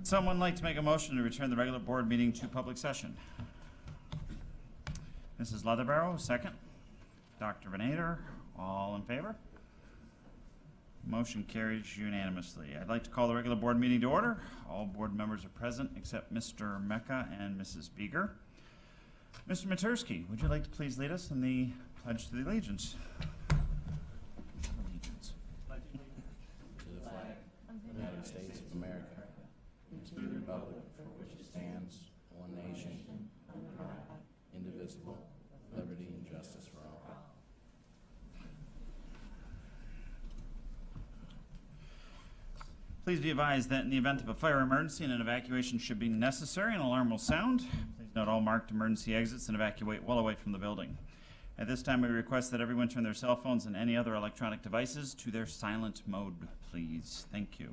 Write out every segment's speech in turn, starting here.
Someone like to make a motion to return the regular board meeting to public session? Mrs. Leatherbarrow, second. Dr. Venator, all in favor? Motion carries unanimously. I'd like to call the regular board meeting to order. All board members are present except Mr. Mecca and Mrs. Beeger. Mr. Matursky, would you like to please lead us in the Pledge to the Allegiance? To the flag of the United States of America, and to the republic for which it stands, one nation, under God, indivisible, liberty and justice for all. Please be advised that in the event of a fire emergency and an evacuation should be necessary, an alarm will sound. Please note all marked emergency exits and evacuate well away from the building. At this time, we request that everyone turn their cell phones and any other electronic devices to their silent mode, please. Thank you.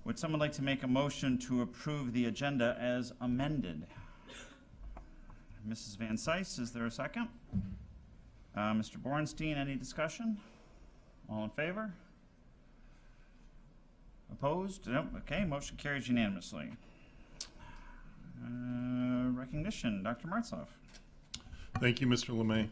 Would someone like to make a motion to approve the agenda as amended? Mrs. Van Cise, is there a second? Mr. Bornstein, any discussion? All in favor? Opposed? Nope. Okay, motion carries unanimously. Recognition, Dr. Martzloff. Thank you, Mr. LeMay.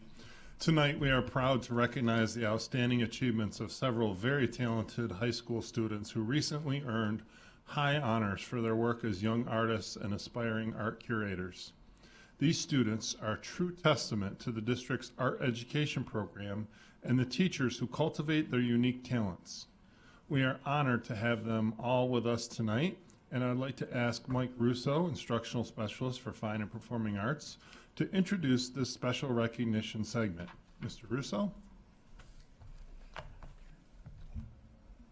Tonight, we are proud to recognize the outstanding achievements of several very talented high school students who recently earned high honors for their work as young artists and aspiring art curators. These students are a true testament to the district's art education program and the teachers who cultivate their unique talents. We are honored to have them all with us tonight, and I'd like to ask Mike Russo, Instructional Specialist for Fine and Performing Arts, to introduce this special recognition segment. Mr. Russo?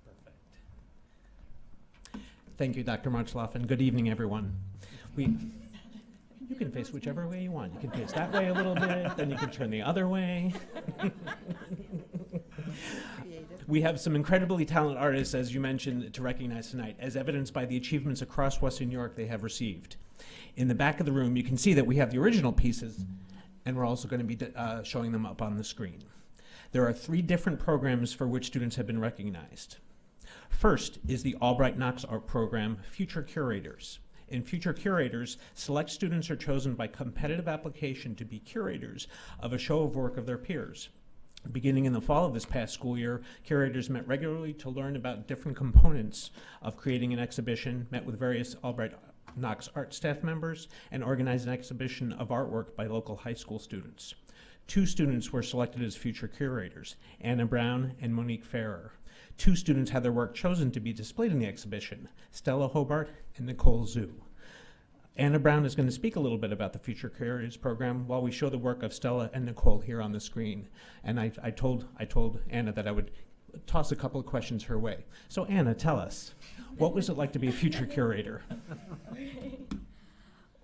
Perfect. Thank you, Dr. Martzloff, and good evening, everyone. You can face whichever way you want. You can face that way a little bit, then you can turn the other way. We have some incredibly talented artists, as you mentioned, to recognize tonight, as evidenced by the achievements across Western New York they have received. In the back of the room, you can see that we have the original pieces, and we're also going to be showing them up on the screen. There are 3 different programs for which students have been recognized. First is the Albright Knox Art Program, Future Curators. In Future Curators, select students are chosen by competitive application to be curators of a show of work of their peers. Beginning in the fall of this past school year, curators met regularly to learn about different components of creating an exhibition, met with various Albright Knox art staff members, and organized an exhibition of artwork by local high school students. 2 students were selected as future curators, Anna Brown and Monique Farrer. 2 students had their work chosen to be displayed in the exhibition, Stella Hobart and Nicole Zhu. Anna Brown is going to speak a little bit about the Future Curators program while we show the work of Stella and Nicole here on the screen. And I told Anna that I would toss a couple of questions her way. So Anna, tell us, what was it like to be a future curator?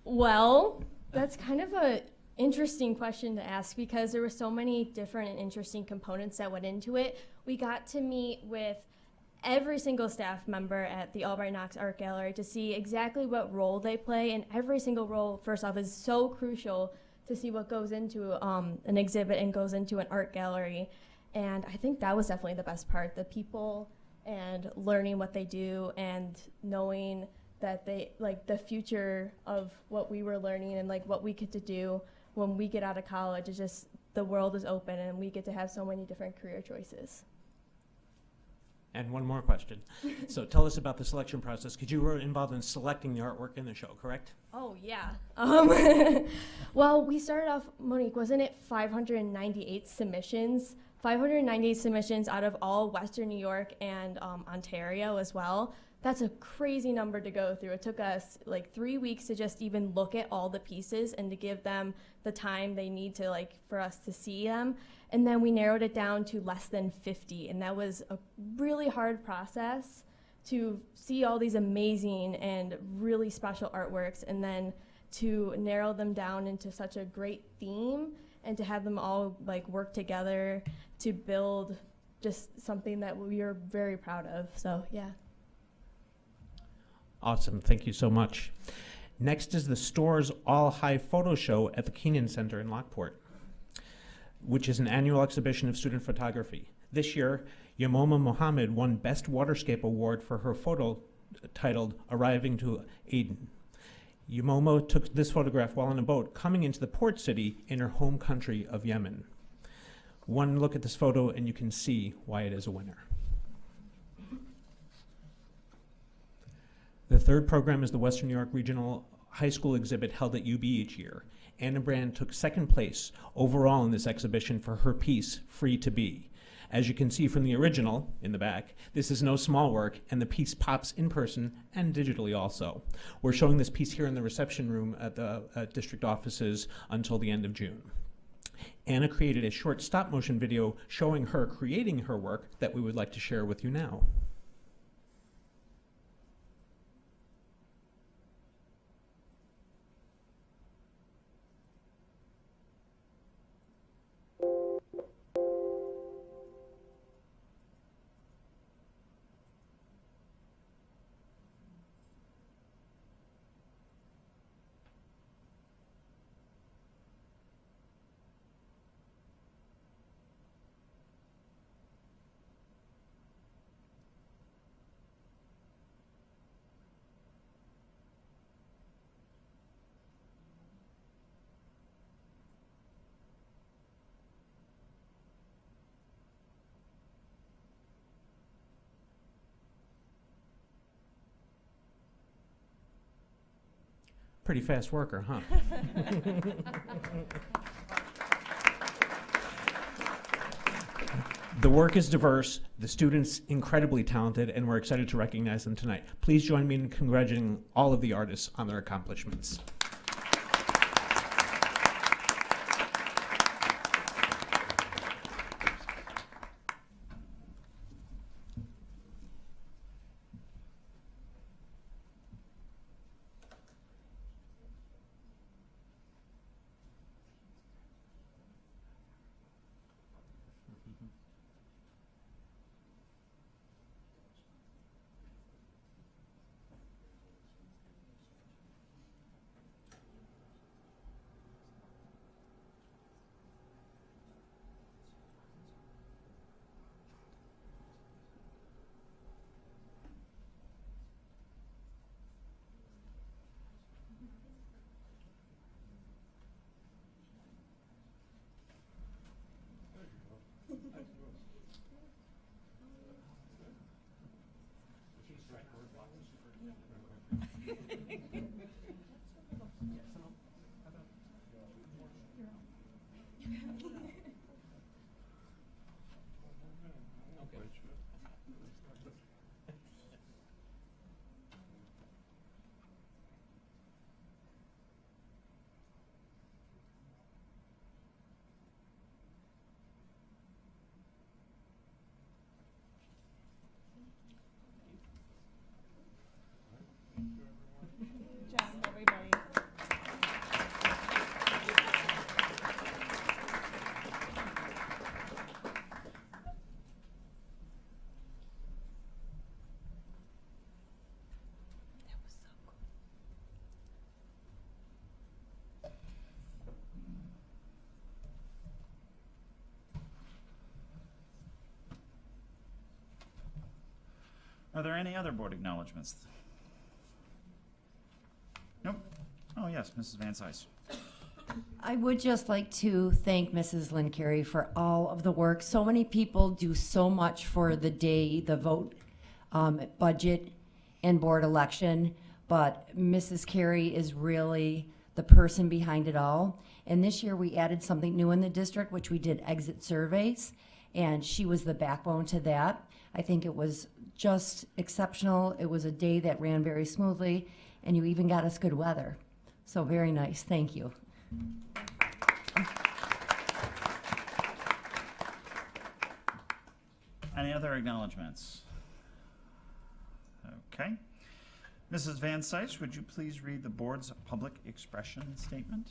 Well, that's kind of a interesting question to ask because there were so many different and interesting components that went into it. We got to meet with every single staff member at the Albright Knox Art Gallery to see exactly what role they play, and every single role, first off, is so crucial to see what goes into an exhibit and goes into an art gallery. And I think that was definitely the best part, the people and learning what they do and knowing that they, like, the future of what we were learning and like what we get to do when we get out of college is just, the world is open and we get to have so many different career choices. And one more question. So tell us about the selection process, because you were involved in selecting the artwork in the show, correct? Oh, yeah. Well, we started off, Monique, wasn't it 598 submissions? 598 submissions out of all Western New York and Ontario as well. That's a crazy number to go through. It took us like 3 weeks to just even look at all the pieces and to give them the time they need to, like, for us to see them. And then we narrowed it down to less than 50. And that was a really hard process to see all these amazing and really special artworks and then to narrow them down into such a great theme and to have them all like work together to build just something that we are very proud of. So, yeah. Awesome, thank you so much. Next is the store's All High Photo Show at the Keenan Center in Lockport, which is an annual exhibition of student photography. This year, Yamoma Mohammed won Best Waterscape Award for her photo titled Arriving to Aden. Yumomo took this photograph while on a boat coming into the port city in her home country of Yemen. One look at this photo and you can see why it is a winner. The third program is the Western New York Regional High School exhibit held at UB each year. Anna Brand took second place overall in this exhibition for her piece, Free to Be. As you can see from the original in the back, this is no small work, and the piece pops in person and digitally also. We're showing this piece here in the reception room at the district offices until the end of June. Anna created a short stop-motion video showing her creating her work that we would like to share with you now. Pretty fast worker, huh? The work is diverse, the students incredibly talented, and we're excited to recognize them tonight. Please join me in congratulating all of the artists on their accomplishments. Are there any other board acknowledgements? Nope. Oh, yes, Mrs. Van Cise. I would just like to thank Mrs. Lynn Carey for all of the work. So many people do so much for the day, the vote, budget, and board election, but Mrs. Carey is really the person behind it all. And this year we added something new in the district, which we did exit surveys, and she was the backbone to that. I think it was just exceptional. It was a day that ran very smoothly, and you even got us good weather. So very nice. Thank you. Any other acknowledgements? Okay. Mrs. Van Cise, would you please read the board's public expression statement?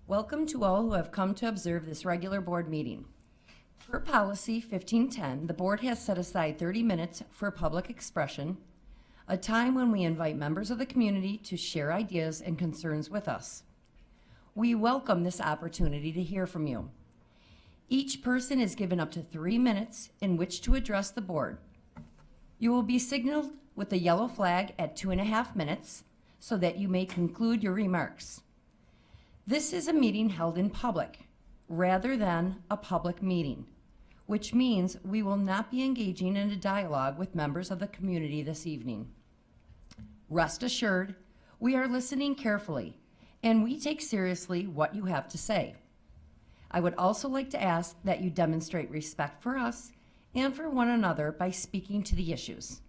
Welcome to all who have come to observe this regular board meeting. Per policy 1510, the board has set aside 30 minutes for public expression, a time when we invite members of the community to share ideas and concerns with us. We welcome this opportunity to hear from you. Each person is given up to 3 minutes in which to address the board. You will be signaled with a yellow flag at 2.5 minutes so that you may conclude your remarks. This is a meeting held in public rather than a public meeting, which means we will not be engaging in a dialogue with members of the community this evening. Rest assured, we are listening carefully, and we take seriously what you have to say. I would also like to ask that you demonstrate respect for us and for one another by speaking to the issues,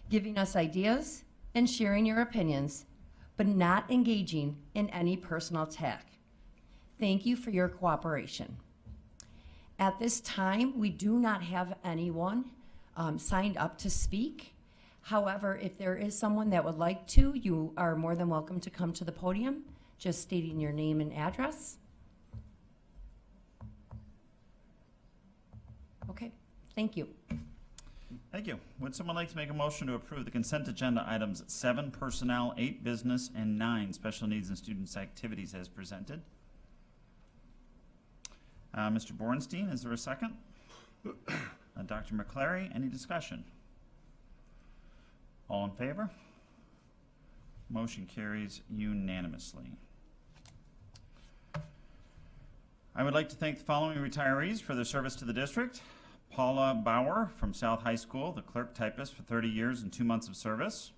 giving us ideas and sharing your opinions, but not engaging in any personal attack. Thank you for your cooperation. At this time, we do not have anyone signed up to speak. However, if there is someone that would like to, you are more than welcome to come to the podium, just stating your name and address. Okay, thank you. Thank you. Would someone like to make a motion to approve the consent agenda items 7 personnel, 8 business, and 9 special needs and students activities as presented? Mr. Bornstein, is there a second? Dr. McClary, any discussion? All in favor? Motion carries unanimously. I would like to thank the following retirees for their service to the district. Paula Bauer from South High School, the clerk typist for 30 years and 2 months of service.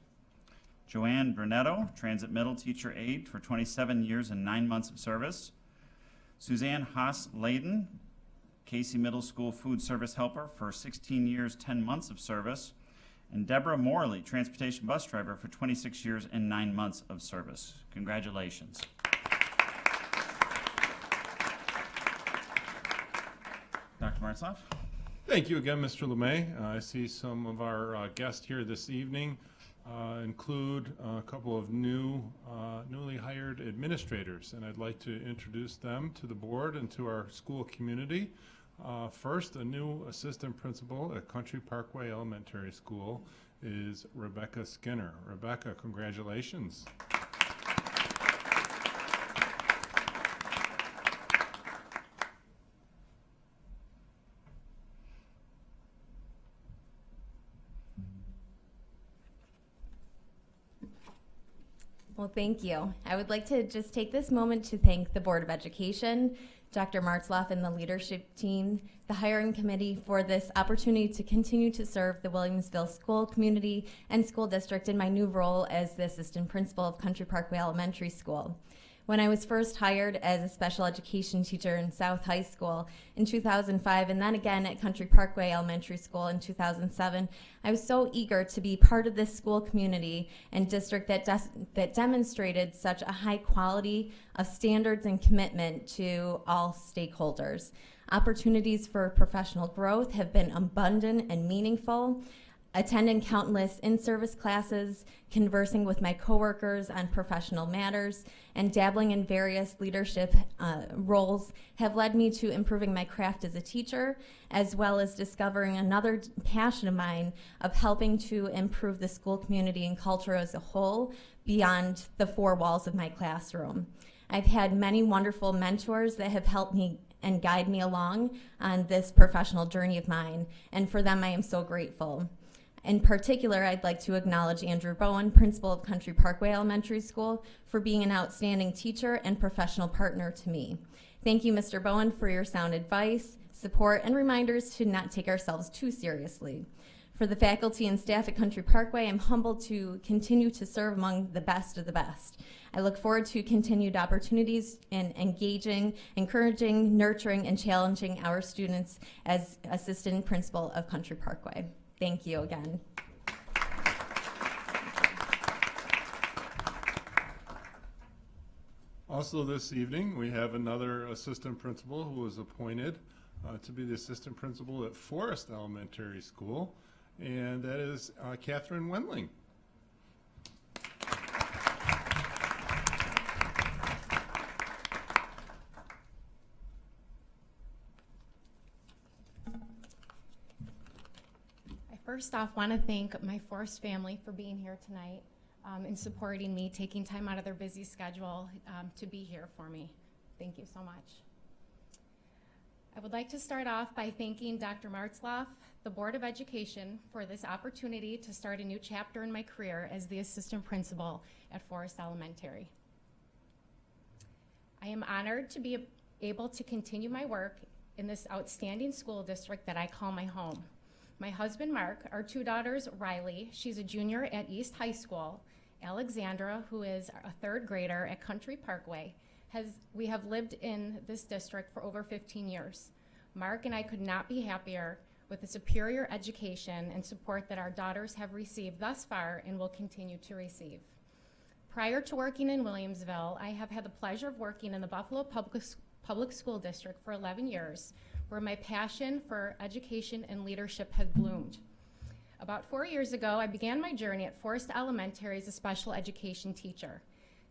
Joanne Brunetto, transit middle teacher aide for 27 years and 9 months of service. Suzanne Haas-Layden, Casey Middle School food service helper for 16 years, 10 months of service. And Deborah Morley, transportation bus driver for 26 years and 9 months of service. Congratulations. Dr. Martzloff? Thank you again, Mr. LeMay. I see some of our guests here this evening include a couple of newly hired administrators, and I'd like to introduce them to the board and to our school community. First, a new assistant principal at Country Parkway Elementary School is Rebecca Skinner. Rebecca, congratulations. Well, thank you. I would like to just take this moment to thank the Board of Education, Dr. Martzloff and the leadership team, the hiring committee for this opportunity to continue to serve the Williamsville school community and school district in my new role as the assistant principal of Country Parkway Elementary School. When I was first hired as a special education teacher in South High School in 2005, and then again at Country Parkway Elementary School in 2007, I was so eager to be part of this school community and district that demonstrated such a high quality of standards and commitment to all stakeholders. Opportunities for professional growth have been abundant and meaningful. Attending countless in-service classes, conversing with my coworkers on professional matters, and dabbling in various leadership roles have led me to improving my craft as a teacher, as well as discovering another passion of mine of helping to improve the school community and culture as a whole beyond the 4 walls of my classroom. I've had many wonderful mentors that have helped me and guide me along on this professional journey of mine, and for them I am so grateful. In particular, I'd like to acknowledge Andrew Bowen, principal of Country Parkway Elementary School, for being an outstanding teacher and professional partner to me. Thank you, Mr. Bowen, for your sound advice, support, and reminders to not take ourselves too seriously. For the faculty and staff at Country Parkway, I'm humbled to continue to serve among the best of the best. I look forward to continued opportunities in engaging, encouraging, nurturing, and challenging our students as assistant principal of Country Parkway. Thank you again. Also this evening, we have another assistant principal who was appointed to be the assistant principal at Forest Elementary School, and that is Catherine Wendling. First off, want to thank my Forest family for being here tonight and supporting me, taking time out of their busy schedule to be here for me. Thank you so much. I would like to start off by thanking Dr. Martzloff, the Board of Education, for this opportunity to start a new chapter in my career as the assistant principal at Forest Elementary. I am honored to be able to continue my work in this outstanding school district that I call my home. My husband, Mark, our two daughters, Riley, she's a junior at East High School, Alexandra, who is a third grader at Country Parkway. We have lived in this district for over 15 years. Mark and I could not be happier with the superior education and support that our daughters have received thus far and will continue to receive. Prior to working in Williamsville, I have had the pleasure of working in the Buffalo Public School District for 11 years, where my passion for education and leadership has bloomed. About 4 years ago, I began my journey at Forest Elementary as a special education teacher.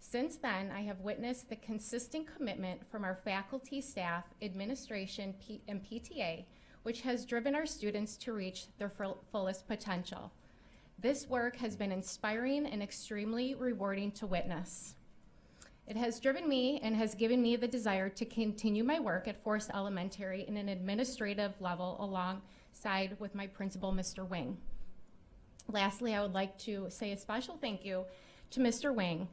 Since then, I have witnessed the consistent commitment from our faculty, staff, administration, and PTA, which has driven our students to reach their fullest potential. This work has been inspiring and extremely rewarding to witness. It has driven me and has given me the desire to continue my work at Forest Elementary in an administrative level alongside with my principal, Mr. Wing. Lastly, I would like to say a special thank you to Mr. Wing,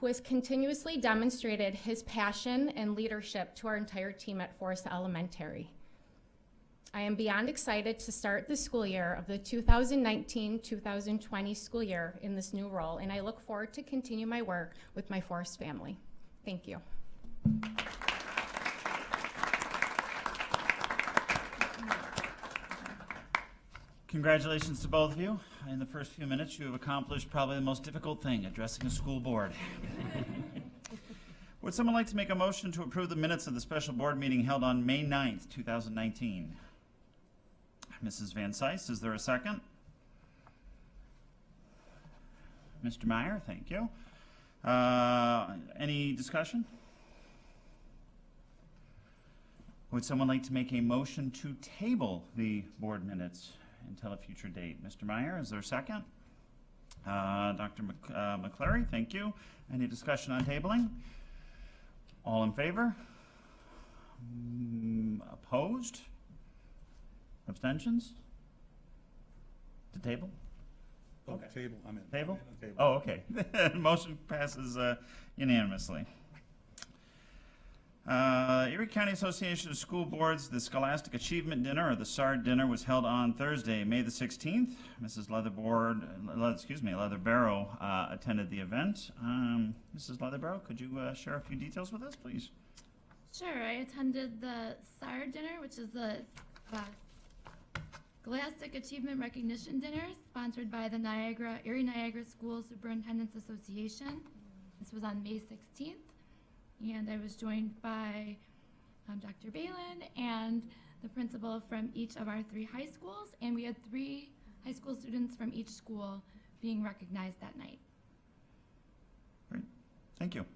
who has continuously demonstrated his passion and leadership to our entire team at Forest Elementary. I am beyond excited to start the school year of the 2019-2020 school year in this new role, and I look forward to continue my work with my Forest family. Thank you. Congratulations to both of you. In the first few minutes, you have accomplished probably the most difficult thing, addressing a school board. Would someone like to make a motion to approve the minutes of the special board meeting held on May 9th, 2019? Mrs. Van Cise, is there a second? Mr. Meyer, thank you. Any discussion? Would someone like to make a motion to table the board minutes until a future date? Mr. Meyer, is there a second? Dr. McClary, thank you. Any discussion on tabling? All in favor? Opposed? Abstentions? To table? Okay. Table, I'm in. Table? Table. Oh, okay. Motion passes unanimously. Erie County Association of School Boards, the Scholastic Achievement Dinner, or the SARD Dinner, was held on Thursday, May the 16th. Mrs. Leatherbarrow attended the event. Mrs. Leatherbarrow, could you share a few details with us, please? Sure. I attended the SAR dinner, which is the Scholastic Achievement Recognition Dinner, sponsored by the Erie Niagara School Superintendents Association. This was on May 16th, and I was joined by Dr. Balin and the principal from each of our 3 high schools, and we had 3 high school students from each school being recognized that night. Great. Thank you.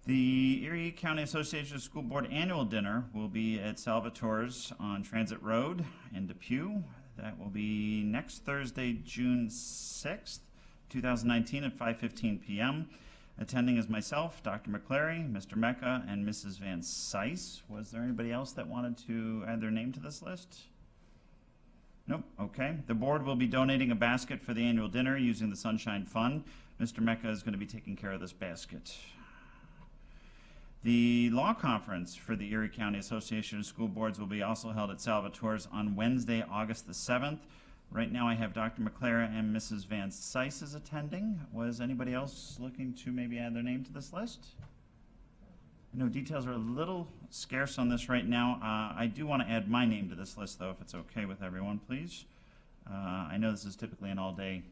The Erie County Association of School Board Annual Dinner will be at Salvatore's on Transit Road in Depew. That will be next Thursday, June 6th, 2019 at 5:15 p.m. Attending is myself, Dr. McClary, Mr. Mecca, and Mrs. Van Cise. Was there anybody else that wanted to add their name to this list? Nope. Okay. The board will be donating a basket for the annual dinner using the Sunshine Fund. Mr. Mecca is going to be taking care of this basket. The law conference for the Erie County Association of School Boards will be also held at Salvatore's on Wednesday, August the 7th. Right now I have Dr. McClary and Mrs. Van Cise is attending. Was anybody else looking to maybe add their name to this list? I know details are a little scarce on this right now. I do want to add my name to this list, though, if it's okay with everyone, please. I know this is typically an all-day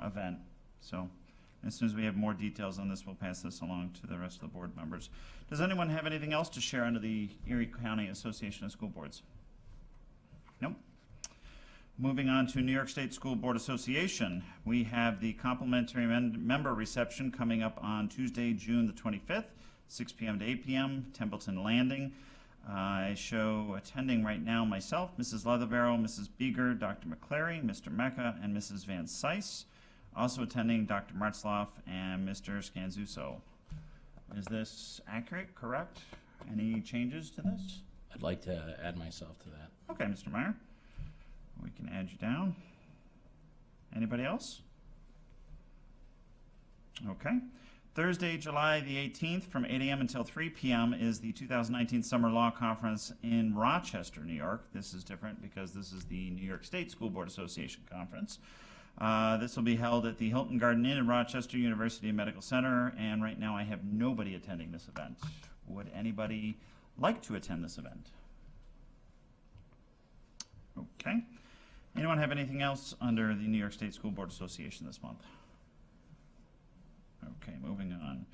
event, so as soon as we have more details on this, we'll pass this along to the rest of the board members. Does anyone have anything else to share under the Erie County Association of School Boards? Nope. Moving on to New York State School Board Association, we have the complimentary member reception coming up on Tuesday, June the 25th, 6 p.m. to 8 p.m., Templeton Landing. I show attending right now myself, Mrs. Leatherbarrow, Mrs. Beeger, Dr. McClary, Mr. Mecca, and Mrs. Van Cise. Also attending Dr. Martzloff and Mr. Scanzuso. Is this accurate, correct? Any changes to this? I'd like to add myself to that. Okay, Mr. Meyer. We can add you down. Anybody else? Okay. Thursday, July the 18th, from 8 a.m. until 3 p.m. is the 2019 Summer Law Conference in Rochester, New York. This is different because this is the New York State School Board Association Conference. This will be held at the Hilton Garden Inn in Rochester University Medical Center, and right now I have nobody attending this event. Would anybody like to attend this event? Okay. Anyone have anything else under the New York State School Board Association this month? Okay, moving on.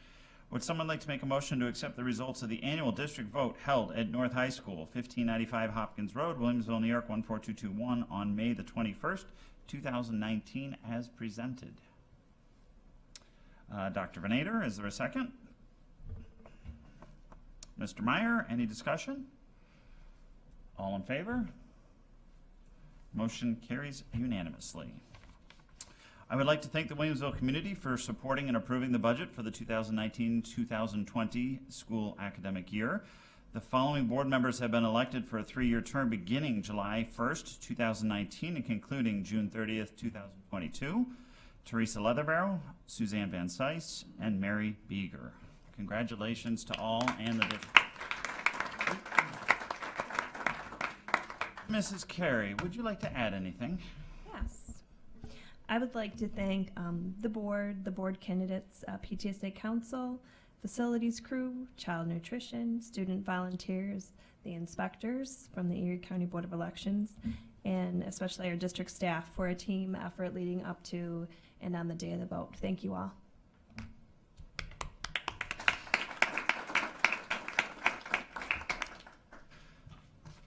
Would someone like to make a motion to accept the results of the annual district vote held at North High School, 1595 Hopkins Road, Williamsville, New York, 14221 on May the 21st, 2019 as presented? Dr. Venator, is there a second? Mr. Meyer, any discussion? All in favor? Motion carries unanimously. I would like to thank the Williamsville community for supporting and approving the budget for the 2019-2020 school academic year. The following board members have been elected for a 3-year term beginning July 1st, 2019 and concluding June 30th, 2022. Teresa Leatherbarrow, Suzanne Van Sice, and Mary Beeger. Congratulations to all and the district. Mrs. Carey, would you like to add anything? Yes. I would like to thank the board candidates, PTSA Council, facilities crew, child nutrition, student volunteers, the inspectors from the Erie County Board of Elections, and especially our district staff for a team effort leading up to and on the day of the vote. Thank you all.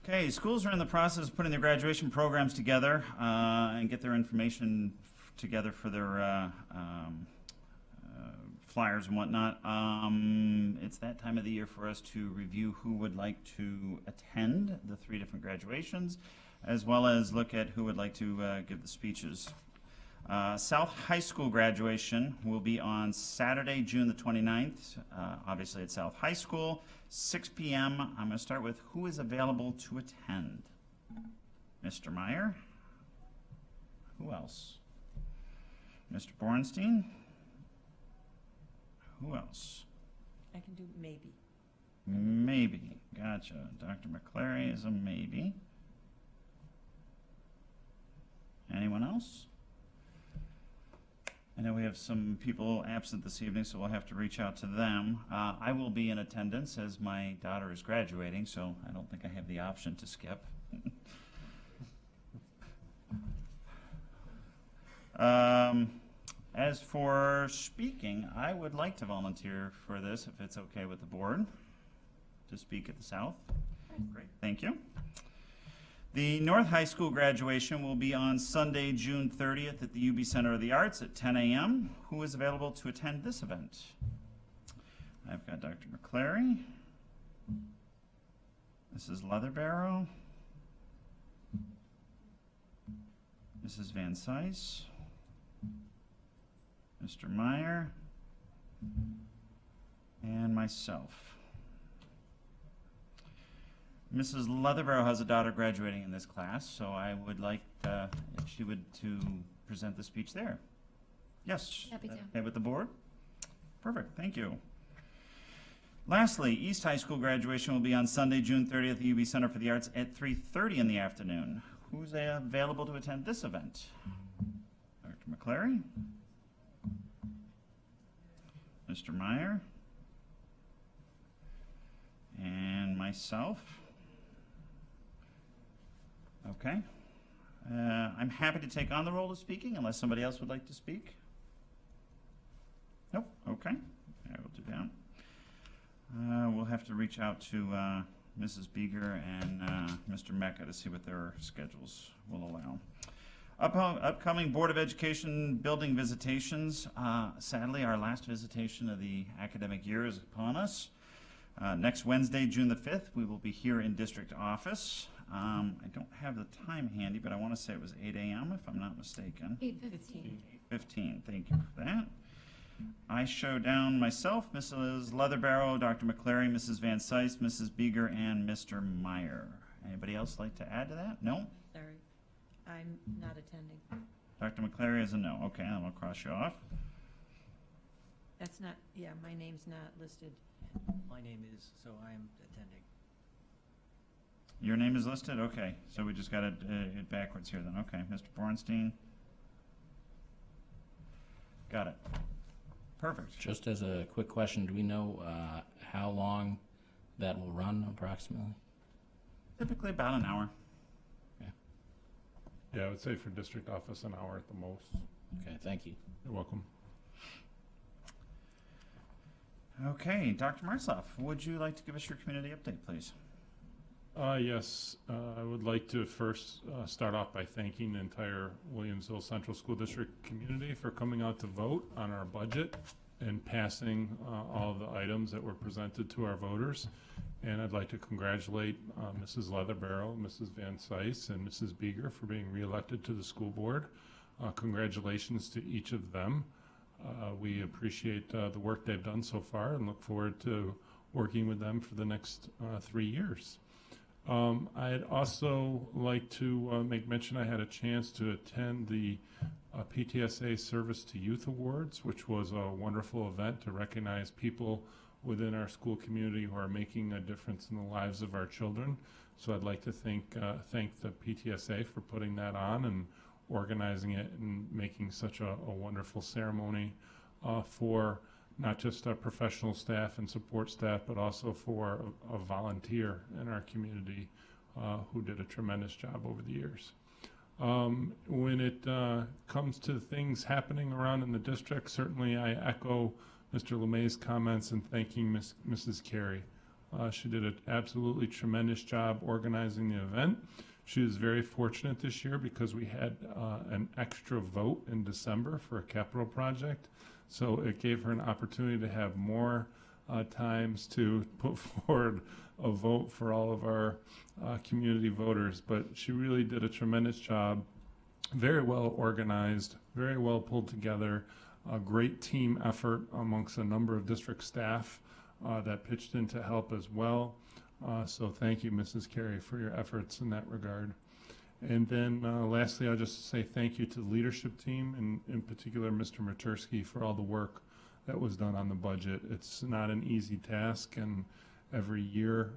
Okay, schools are in the process of putting their graduation programs together and get their information together for their flyers and whatnot. It's that time of the year for us to review who would like to attend the 3 different graduations, as well as look at who would like to give the speeches. South High School graduation will be on Saturday, June the 29th, obviously at South High School, 6 p.m. I'm going to start with who is available to attend. Mr. Meyer? Who else? Mr. Bornstein? Who else? I can do maybe. Maybe. Gotcha. Dr. McClary is a maybe. Anyone else? I know we have some people absent this evening, so we'll have to reach out to them. I will be in attendance as my daughter is graduating, so I don't think I have the option to skip. As for speaking, I would like to volunteer for this, if it's okay with the board, to speak at the South. Great, thank you. The North High School graduation will be on Sunday, June 30th at the UB Center of the Arts at 10 a.m. Who is available to attend this event? I've got Dr. McClary, Mrs. Leatherbarrow, Mrs. Van Sice, Mr. Meyer, and myself. Mrs. Leatherbarrow has a daughter graduating in this class, so I would like if she would to present the speech there. Yes? Happy to. Okay with the board? Perfect, thank you. Lastly, East High School graduation will be on Sunday, June 30th at the UB Center for the Arts at 3:30 in the afternoon. Who's available to attend this event? Dr. McClary? Mr. Meyer? And myself? Okay. I'm happy to take on the role of speaking unless somebody else would like to speak. Nope. Okay. I will do that. We'll have to reach out to Mrs. Beeger and Mr. Mecca to see what their schedules will allow. Upcoming Board of Education building visitations. Sadly, our last visitation of the academic year is upon us. Next Wednesday, June the 5th, we will be here in district office. I don't have the time handy, but I want to say it was 8 a.m. if I'm not mistaken. 8:15. 8:15, thank you for that. I show down myself, Mrs. Leatherbarrow, Dr. McClary, Mrs. Van Sice, Mrs. Beeger, and Mr. Meyer. Anybody else like to add to that? No? Sorry, I'm not attending. Dr. McClary is a no. Okay, I'm going to cross you off. That's not, yeah, my name's not listed. My name is, so I'm attending. Your name is listed? Okay, so we just got it backwards here then. Okay, Mr. Bornstein. Got it. Perfect. Just as a quick question, do we know how long that will run approximately? Typically about an hour. Yeah, I would say for district office, an hour at the most. Okay, thank you. You're welcome. Okay, Dr. Martzloff, would you like to give us your community update, please? Yes, I would like to first start off by thanking the entire Williamsville Central School District community for coming out to vote on our budget and passing all of the items that were presented to our voters. And I'd like to congratulate Mrs. Leatherbarrow, Mrs. Van Sice, and Mrs. Beeger for being reelected to the school board. Congratulations to each of them. We appreciate the work they've done so far and look forward to working with them for the next 3 years. I'd also like to make mention I had a chance to attend the PTSA Service to Youth Awards, which was a wonderful event to recognize people within our school community who are making a difference in the lives of our children. So I'd like to thank the PTSA for putting that on and organizing it and making such a wonderful ceremony for not just our professional staff and support staff, but also for a volunteer in our community who did a tremendous job over the years. When it comes to things happening around in the district, certainly I echo Mr. LeMay's comments in thanking Mrs. Carey. She did an absolutely tremendous job organizing the event. She was very fortunate this year because we had an extra vote in December for a capital project. So it gave her an opportunity to have more times to put forward a vote for all of our community voters. But she really did a tremendous job, very well organized, very well pulled together, a great team effort amongst a number of district staff that pitched in to help as well. So thank you, Mrs. Carey, for your efforts in that regard. And then lastly, I'll just say thank you to the leadership team, and in particular, Mr. Matursky, for all the work that was done on the budget. It's not an easy task, and every year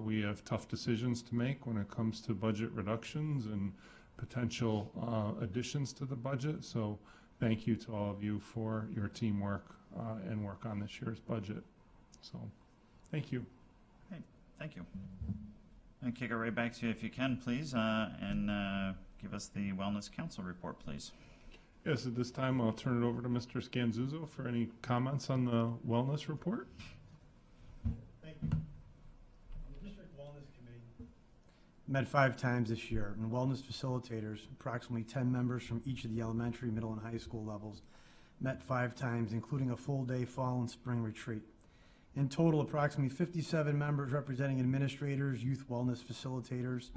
we have tough decisions to make when it comes to budget reductions and potential additions to the budget. So thank you to all of you for your teamwork and work on this year's budget. So thank you. Okay, thank you. And kick it right back to you if you can, please, and give us the Wellness Council report, please. Yes, at this time I'll turn it over to Mr. Scanzuzzo for any comments on the wellness report. Thank you. The District Wellness Committee met 5 times this year, and wellness facilitators, approximately 10 members from each of the elementary, middle, and high school levels, met 5 times, including a full-day fall and spring retreat. In total, approximately 57 members representing administrators, youth wellness facilitators,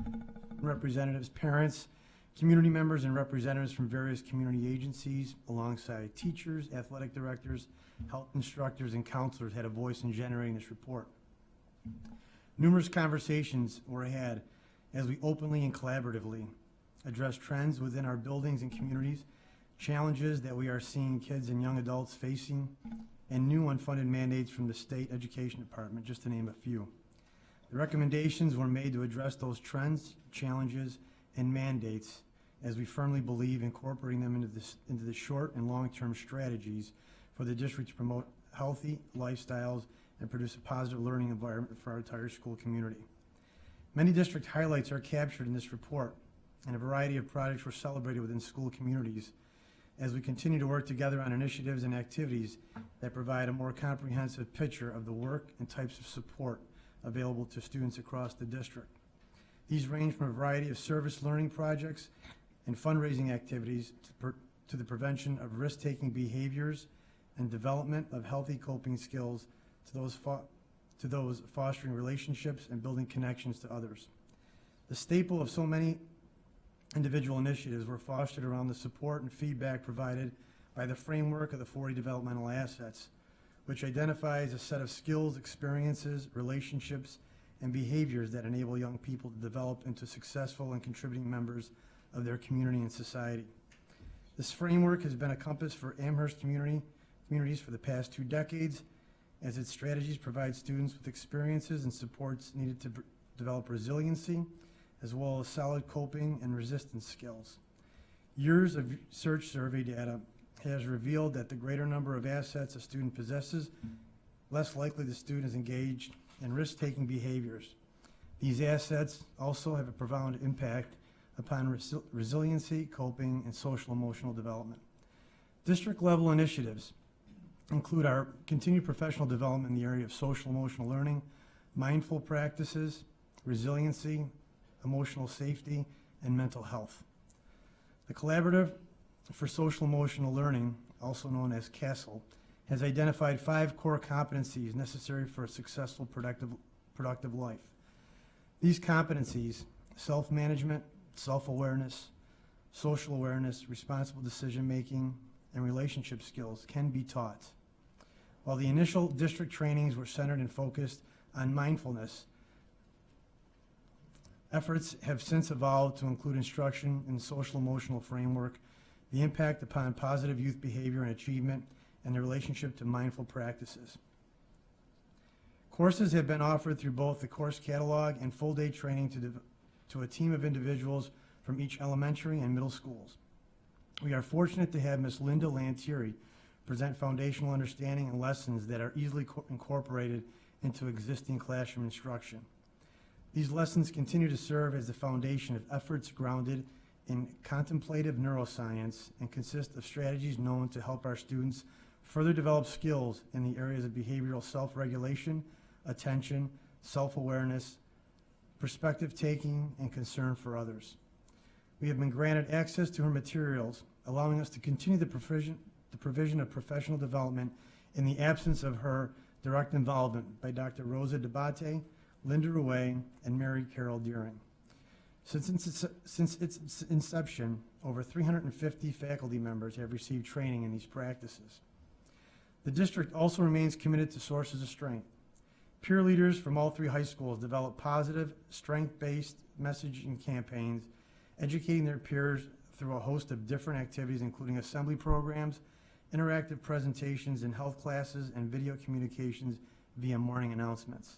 representatives, parents, community members, and representatives from various community agencies, alongside teachers, athletic directors, health instructors, and counselors, had a voice in generating this report. Numerous conversations were had as we openly and collaboratively addressed trends within our buildings and communities, challenges that we are seeing kids and young adults facing, and new unfunded mandates from the State Education Department, just to name a few. The recommendations were made to address those trends, challenges, and mandates, as we firmly believe incorporating them into the short and long-term strategies for the district to promote healthy lifestyles and produce a positive learning environment for our entire school community. Many district highlights are captured in this report, and a variety of projects were celebrated within school communities as we continue to work together on initiatives and activities that provide a more comprehensive picture of the work and types of support available to students across the district. These range from a variety of service learning projects and fundraising activities to the prevention of risk-taking behaviors and development of healthy coping skills to those fostering relationships and building connections to others. The staple of so many individual initiatives were fostered around the support and feedback provided by the framework of the 40 developmental assets, which identifies a set of skills, experiences, relationships, and behaviors that enable young people to develop into successful and contributing members of their community and society. This framework has been a compass for Amherst communities for the past 2 decades, as its strategies provide students with experiences and supports needed to develop resiliency, as well as solid coping and resistance skills. Years of research survey data has revealed that the greater number of assets a student possesses, less likely the student is engaged in risk-taking behaviors. These assets also have a profound impact upon resiliency, coping, and social-emotional development. District-level initiatives include our continued professional development in the area of social-emotional learning, mindful practices, resiliency, emotional safety, and mental health. The Collaborative for Social-Emotional Learning, also known as CASEL, has identified 5 core competencies necessary for a successful, productive life. These competencies, self-management, self-awareness, social awareness, responsible decision-making, and relationship skills can be taught. While the initial district trainings were centered and focused on mindfulness, efforts have since evolved to include instruction in the social-emotional framework, the impact upon positive youth behavior and achievement, and the relationship to mindful practices. Courses have been offered through both the course catalog and full-day training to a team of individuals from each elementary and middle schools. We are fortunate to have Ms. Linda Lantieri present foundational understanding and lessons that are easily incorporated into existing classroom instruction. These lessons continue to serve as the foundation of efforts grounded in contemplative neuroscience and consist of strategies known to help our students further develop skills in the areas of behavioral self-regulation, attention, self-awareness, perspective taking, and concern for others. We have been granted access to her materials, allowing us to continue the provision of professional development in the absence of her direct involvement by Dr. Rosa DeBate, Linda Rouet, and Mary Carol Deering. Since its inception, over 350 faculty members have received training in these practices. The district also remains committed to sources of strength. Peer leaders from all 3 high schools develop positive, strength-based messaging campaigns, educating their peers through a host of different activities, including assembly programs, interactive presentations in health classes, and video communications via morning announcements.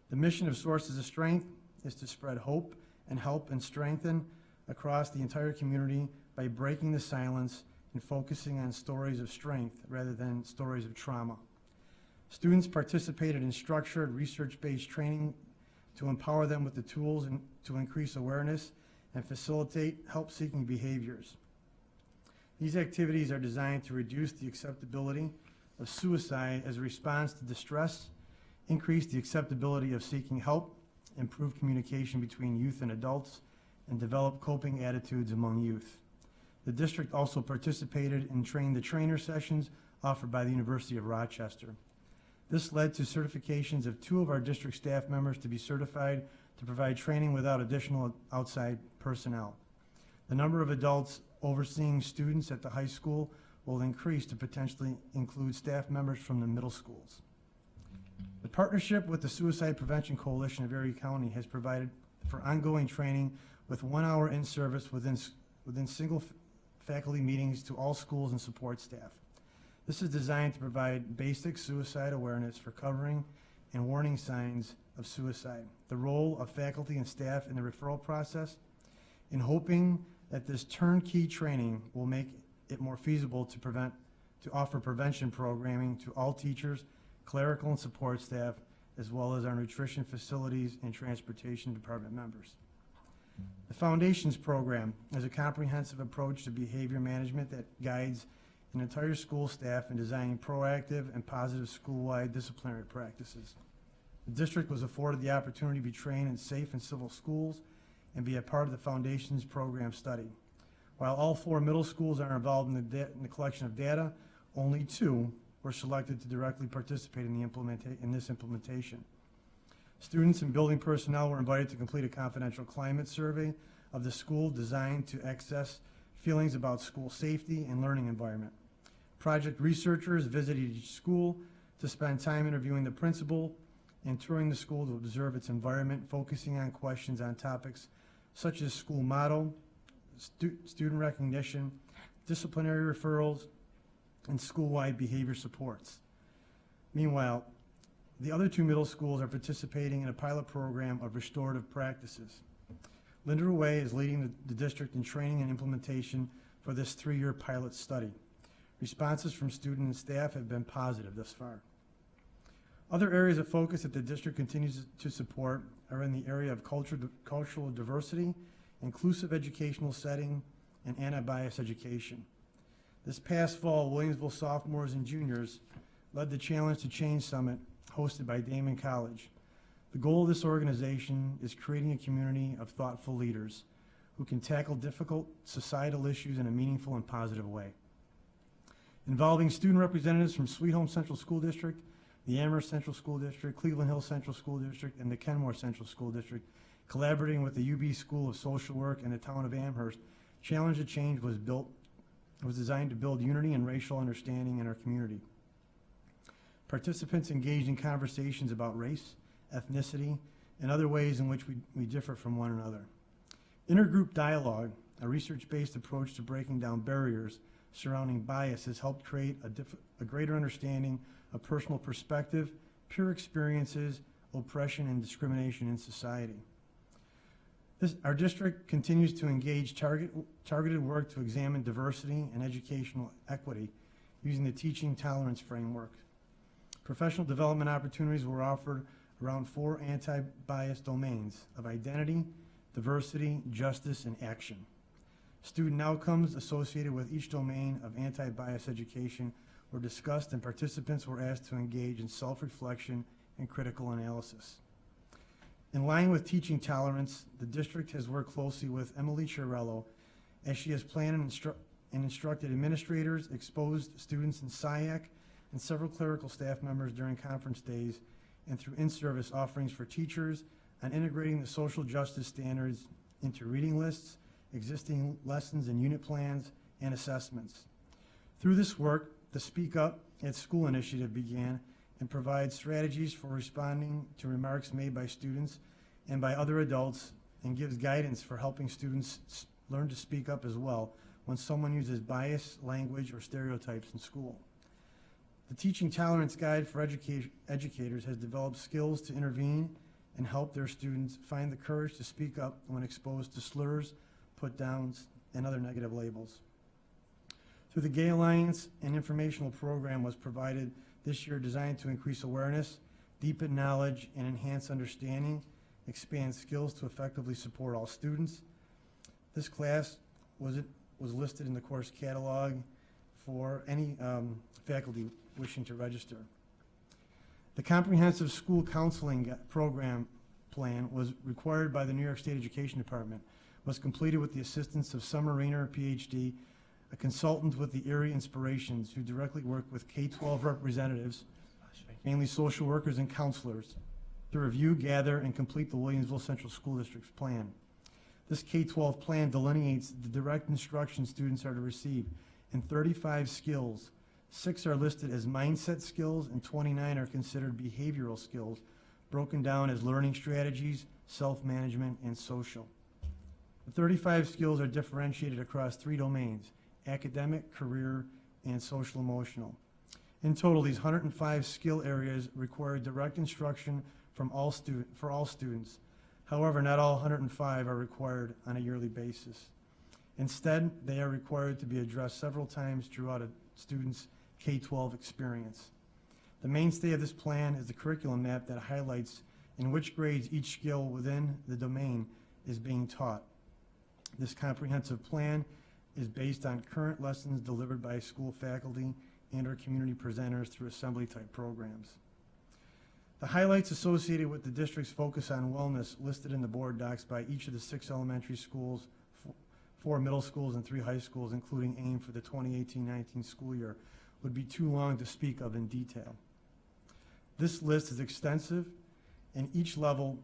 The mission of Sources of Strength is to spread hope and help and strengthen across the entire community by breaking the silence and focusing on stories of strength rather than stories of trauma. Students participated in structured, research-based training to empower them with the tools and to increase awareness and facilitate help-seeking behaviors. These activities are designed to reduce the acceptability of suicide as a response to distress, increase the acceptability of seeking help, improve communication between youth and adults, and develop coping attitudes among youth. The district also participated in train-the-trainer sessions offered by the University of Rochester. This led to certifications of 2 of our district staff members to be certified to provide training without additional outside personnel. The number of adults overseeing students at the high school will increase to potentially include staff members from the middle schools. The partnership with the Suicide Prevention Coalition of Erie County has provided for ongoing training with 1 hour in service within single faculty meetings to all schools and support staff. This is designed to provide basic suicide awareness for covering and warning signs of suicide, the role of faculty and staff in the referral process, in hoping that this turnkey training will make it more feasible to offer prevention programming to all teachers, clerical and support staff, as well as our nutrition facilities and transportation department members. The Foundations program is a comprehensive approach to behavior management that guides an entire school staff in designing proactive and positive school-wide disciplinary practices. The district was afforded the opportunity to be trained in safe and civil schools and be a part of the Foundations program study. While all 4 middle schools are involved in the collection of data, only 2 were selected to directly participate in this implementation. Students and building personnel were invited to complete a confidential climate survey of the school designed to assess feelings about school safety and learning environment. Project researchers visited each school to spend time interviewing the principal and touring the school to observe its environment, focusing on questions on topics such as school motto, student recognition, disciplinary referrals, and school-wide behavior supports. Meanwhile, the other two middle schools are participating in a pilot program of restorative practices. Linda Way is leading the district in training and implementation for this 3-year pilot study. Responses from student and staff have been positive thus far. Other areas of focus that the district continues to support are in the area of cultural diversity, inclusive educational setting, and anti-bias education. This past fall, Williamsville sophomores and juniors led the Challenge to Change Summit hosted by Damon College. The goal of this organization is creating a community of thoughtful leaders who can tackle difficult societal issues in a meaningful and positive way. Involving student representatives from Sweet Home Central School District, the Amherst Central School District, Cleveland Hill Central School District, and the Kenmore Central School District, collaborating with the UB School of Social Work and the town of Amherst, Challenge to Change was designed to build unity and racial understanding in our community. Participants engaged in conversations about race, ethnicity, and other ways in which we differ from one another. Intergroup dialogue, a research-based approach to breaking down barriers surrounding bias, has helped create a greater understanding of personal perspective, peer experiences, oppression, and discrimination in society. Our district continues to engage targeted work to examine diversity and educational equity using the Teaching Tolerance Framework. Professional development opportunities were offered around 4 anti-bias domains of identity, diversity, justice, and action. Student outcomes associated with each domain of anti-bias education were discussed, and participants were asked to engage in self-reflection and critical analysis. In line with teaching tolerance, the district has worked closely with Emily Chiarello as she has planned and instructed administrators, exposed students in SIAC, and several clerical staff members during conference days and through in-service offerings for teachers on integrating the social justice standards into reading lists, existing lessons and unit plans, and assessments. Through this work, the Speak Up at School initiative began and provides strategies for responding to remarks made by students and by other adults, and gives guidance for helping students learn to speak up as well when someone uses bias, language, or stereotypes in school. The Teaching Tolerance Guide for Educators has developed skills to intervene and help their students find the courage to speak up when exposed to slurs, put-downs, and other negative labels. Through the Gay Alliance, an informational program was provided this year designed to increase awareness, deepen knowledge, and enhance understanding, expand skills to effectively support all students. This class was listed in the course catalog for any faculty wishing to register. The Comprehensive School Counseling Program Plan was required by the New York State Education Department, was completed with the assistance of Summer Rayner, PhD, a consultant with the Erie Inspirations, who directly work with K-12 representatives, mainly social workers and counselors, to review, gather, and complete the Williamsville Central School District's plan. This K-12 plan delineates the direct instruction students are to receive in 35 skills. 6 are listed as mindset skills, and 29 are considered behavioral skills, broken down as learning strategies, self-management, and social. The 35 skills are differentiated across 3 domains: academic, career, and social emotional. In total, these 105 skill areas require direct instruction for all students. However, not all 105 are required on a yearly basis. Instead, they are required to be addressed several times throughout a student's K-12 experience. The mainstay of this plan is the curriculum map that highlights in which grades each skill within the domain is being taught. This comprehensive plan is based on current lessons delivered by school faculty and our community presenters through assembly-type programs. The highlights associated with the district's focus on wellness listed in the board docs by each of the 6 elementary schools, 4 middle schools, and 3 high schools, including AIM for the 2018-19 school year, would be too long to speak of in detail. This list is extensive at each level,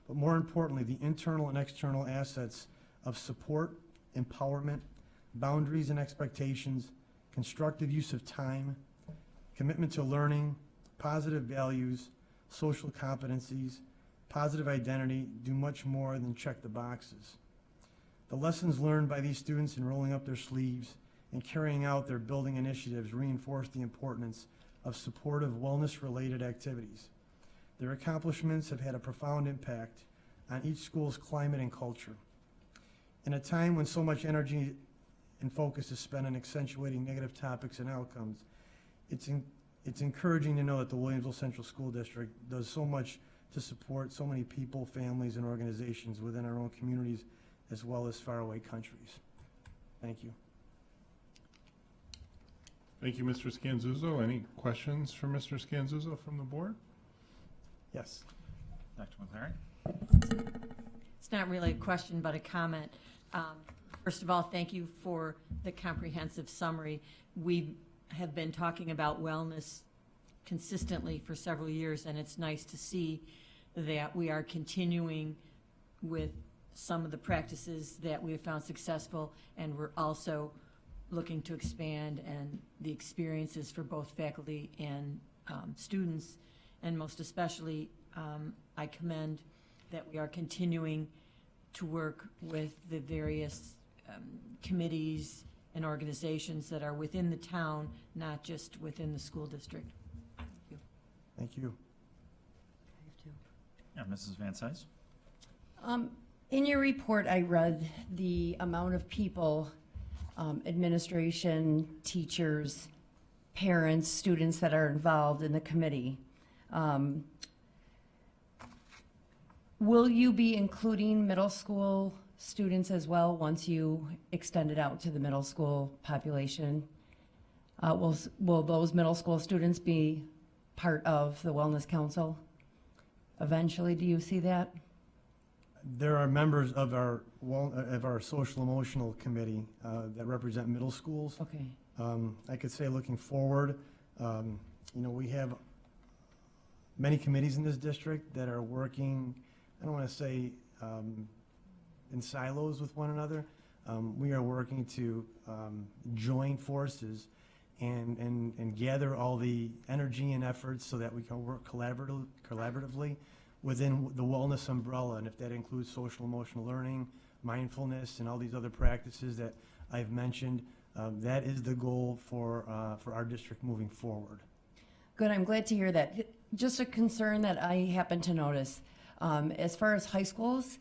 but more importantly, the internal and external assets of support, empowerment, boundaries and expectations, constructive use of time, commitment to learning, positive values, social competencies, positive identity do much more than check the boxes. The lessons learned by these students in rolling up their sleeves and carrying out their building initiatives reinforce the importance of supportive wellness-related activities. Their accomplishments have had a profound impact on each school's climate and culture. In a time when so much energy and focus is spent on accentuating negative topics and outcomes, it's encouraging to know that the Williamsville Central School District does so much to support so many people, families, and organizations within our own communities as well as faraway countries. Thank you. Thank you, Mr. Scanzuzzo. Any questions for Mr. Scanzuzzo from the board? Yes. Dr. McClary? It's not really a question, but a comment. First of all, thank you for the comprehensive summary. We have been talking about wellness consistently for several years, and it's nice to see that we are continuing with some of the practices that we have found successful, and we're also looking to expand and the experiences for both faculty and students, and most especially, I commend that we are continuing to work with the various committees and organizations that are within the town, not just within the school district. Thank you. Thank you. Yeah, Mrs. Van Cise? In your report, I read the amount of people, administration, teachers, parents, students that are involved in the committee. Will you be including middle school students as well once you extend it out to the middle school population? Will those middle school students be part of the Wellness Council eventually? Do you see that? There are members of our social emotional committee that represent middle schools. Okay. I could say looking forward, we have many committees in this district that are working, I don't want to say in silos with one another. We are working to join forces and gather all the energy and efforts so that we can work collaboratively within the wellness umbrella, and if that includes social emotional learning, mindfulness, and all these other practices that I've mentioned, that is the goal for our district moving forward. Good, I'm glad to hear that. Just a concern that I happen to notice, as far as high schools,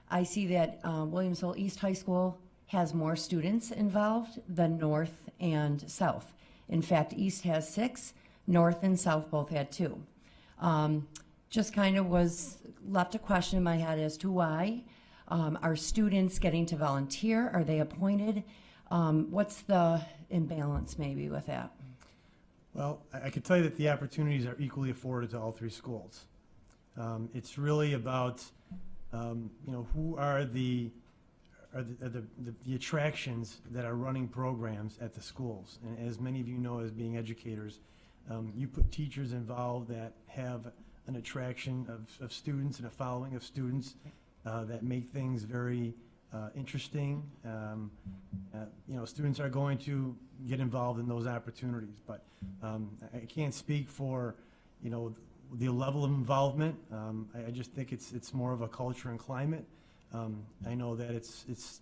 I see that Williamsville East High School has more students involved than North and South. In fact, East has 6, North and South both had 2. Just kind of was left a question in my head as to why. Are students getting to volunteer? Are they appointed? What's the imbalance maybe with that? Well, I could tell you that the opportunities are equally afforded to all 3 schools. It's really about, who are the attractions that are running programs at the schools. And as many of you know, as being educators, you put teachers involved that have an attraction of students and a following of students that make things very interesting. Students are going to get involved in those opportunities, but I can't speak for, the level of involvement. I just think it's more of a culture and climate. I know that it's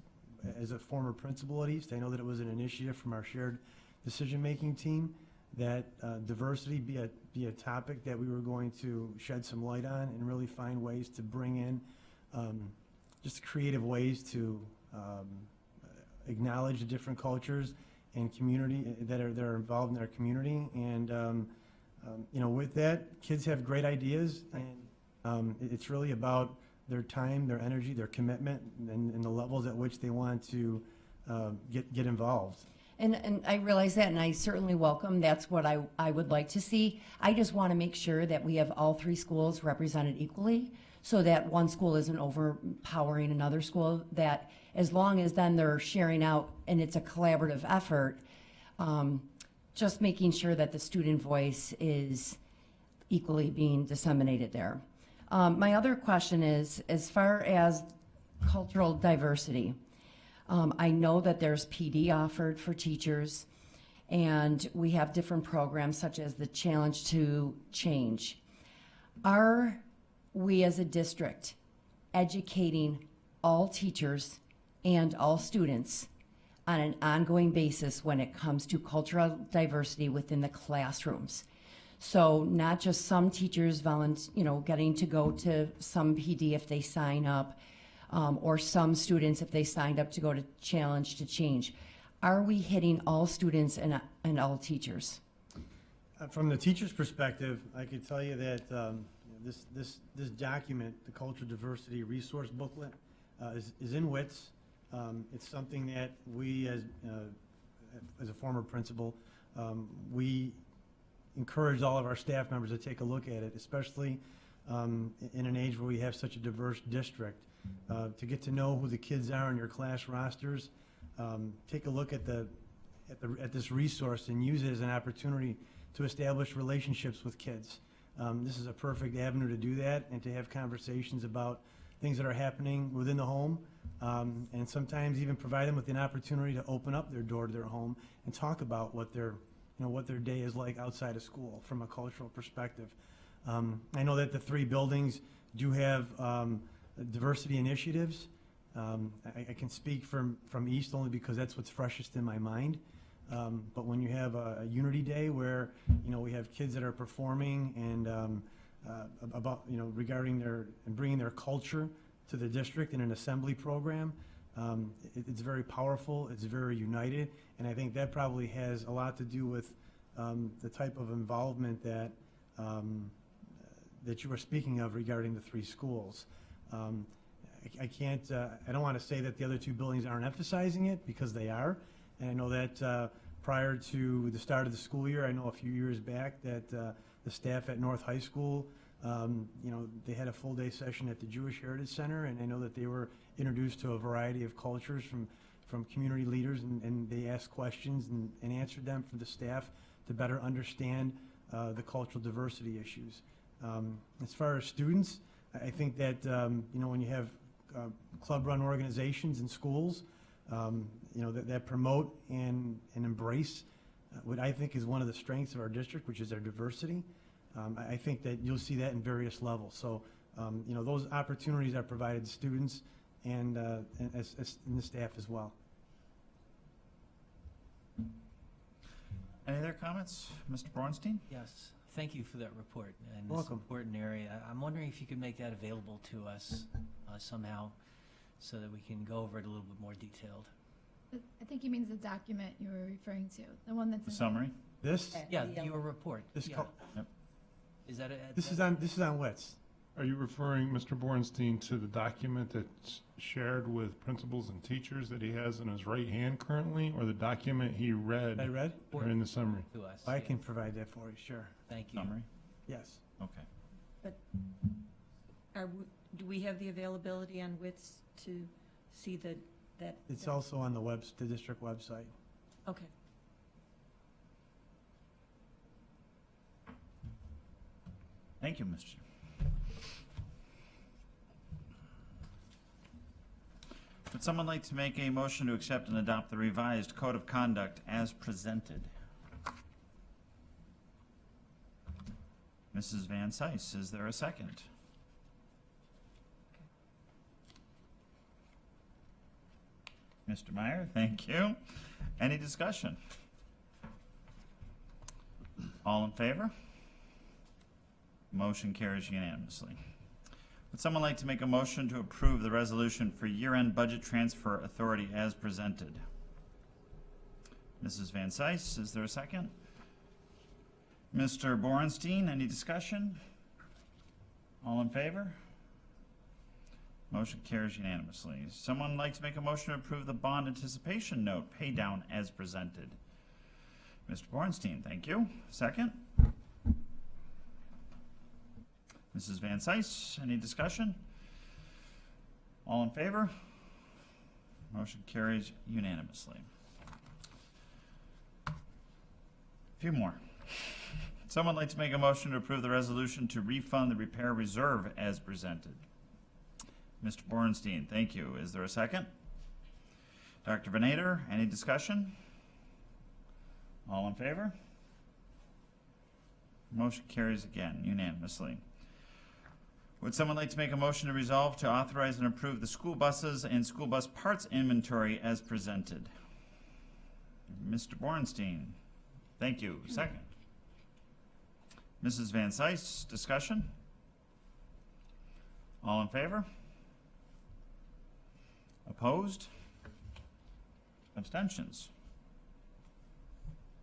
as a former principal at East, I know that it was an initiative from our shared decision-making team that diversity be a topic that we were going to shed some light on and really find ways to bring in just creative ways to acknowledge the different cultures and community that are involved in our community. And with that, kids have great ideas, and it's really about their time, their energy, their commitment, and the levels at which they want to get involved. And I realize that, and I certainly welcome. That's what I would like to see. I just want to make sure that we have all 3 schools represented equally, so that one school isn't overpowering another school, that as long as then they're sharing out and it's a collaborative effort, just making sure that the student voice is equally being disseminated there. My other question is, as far as cultural diversity, I know that there's PD offered for teachers, and we have different programs such as the Challenge to Change. Are we as a district educating all teachers and all students on an ongoing basis when it comes to cultural diversity within the classrooms? So not just some teachers getting to go to some PD if they sign up, or some students if they signed up to go to Challenge to Change. Are we hitting all students and all teachers? From the teacher's perspective, I could tell you that this document, the Cultural Diversity Resource Booklet, is in WITS. It's something that we, as a former principal, we encourage all of our staff members to take a look at it, especially in an age where we have such a diverse district. To get to know who the kids are in your class rosters, take a look at this resource and use it as an opportunity to establish relationships with kids. This is a perfect avenue to do that and to have conversations about things that are happening within the home, and sometimes even provide them with an opportunity to open up their door to their home and talk about what their day is like outside of school from a cultural perspective. I know that the 3 buildings do have diversity initiatives. I can speak from East only because that's what's freshest in my mind. But when you have a Unity Day where we have kids that are performing and regarding and bringing their culture to the district in an assembly program, it's very powerful. It's very united, and I think that probably has a lot to do with the type of involvement that you were speaking of regarding the 3 schools. I don't want to say that the other 2 buildings aren't emphasizing it, because they are. And I know that prior to the start of the school year, I know a few years back that the staff at North High School, they had a full day session at the Jewish Heritage Center, and I know that they were introduced to a variety of cultures from community leaders, and they asked questions and answered them from the staff to better understand the cultural diversity issues. As far as students, I think that when you have club-run organizations in schools that promote and embrace what I think is one of the strengths of our district, which is our diversity, I think that you'll see that in various levels. So those opportunities are provided to students and the staff as well. Any other comments? Mr. Bornstein? Yes, thank you for that report in this Welcome. important area. I'm wondering if you could make that available to us somehow so that we can go over it a little bit more detailed. I think he means the document you were referring to, the one that's The in summary? This Yeah, your report. this Yeah. cul- Is that it? this is on WITS. Are you referring, Mr. Bornstein, to the document that's shared with principals and teachers that he has in his right hand currently, or the document he read I read. during the summary? To us. I yeah. can provide that for you. Sure. Thank you. Summary? Yes. Okay. Do we have the availability on WITS to see that? It's also on the district website. Okay. Thank you, Mr. Would someone like to make a motion to accept and adopt the revised Code of Conduct as presented? Mrs. Van Cise, is there a second? Mr. Meyer, thank you. Any discussion? All in favor? Motion carries unanimously. Would someone like to make a motion to approve the resolution for year-end budget transfer authority as presented? Mrs. Van Cise, is there a second? Mr. Borenstein, any discussion? All in favor? Motion carries unanimously. Someone like to make a motion to approve the bond anticipation note pay down as presented? Mr. Borenstein, thank you. Second? Mrs. Van Cise, any discussion? All in favor? Motion carries unanimously. A few more. Someone like to make a motion to approve the resolution to refund the repair reserve as presented? Mr. Borenstein, thank you. Is there a second? Dr. Venator, any discussion? All in favor? Motion carries again unanimously. Would someone like to make a motion to resolve to authorize and approve the school buses and school bus parts inventory as presented? Mr. Bornstein, thank you. Second. Mrs. Van Sice, discussion? All in favor? Opposed? Abstentions?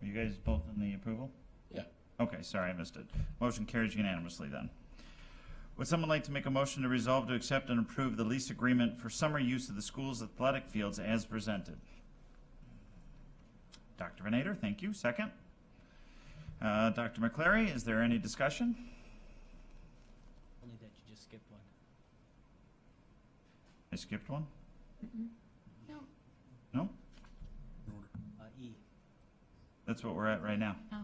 Are you guys both in the approval? Yeah. Okay, sorry, I missed it. Motion carries unanimously then. Would someone like to make a motion to resolve to accept and approve the lease agreement for summer use of the school's athletic fields as presented? Dr. Venator, thank you. Second. Dr. McClary, is there any discussion? Only that you just skipped one. I skipped one? No. No? E. That's what we're at right now. No.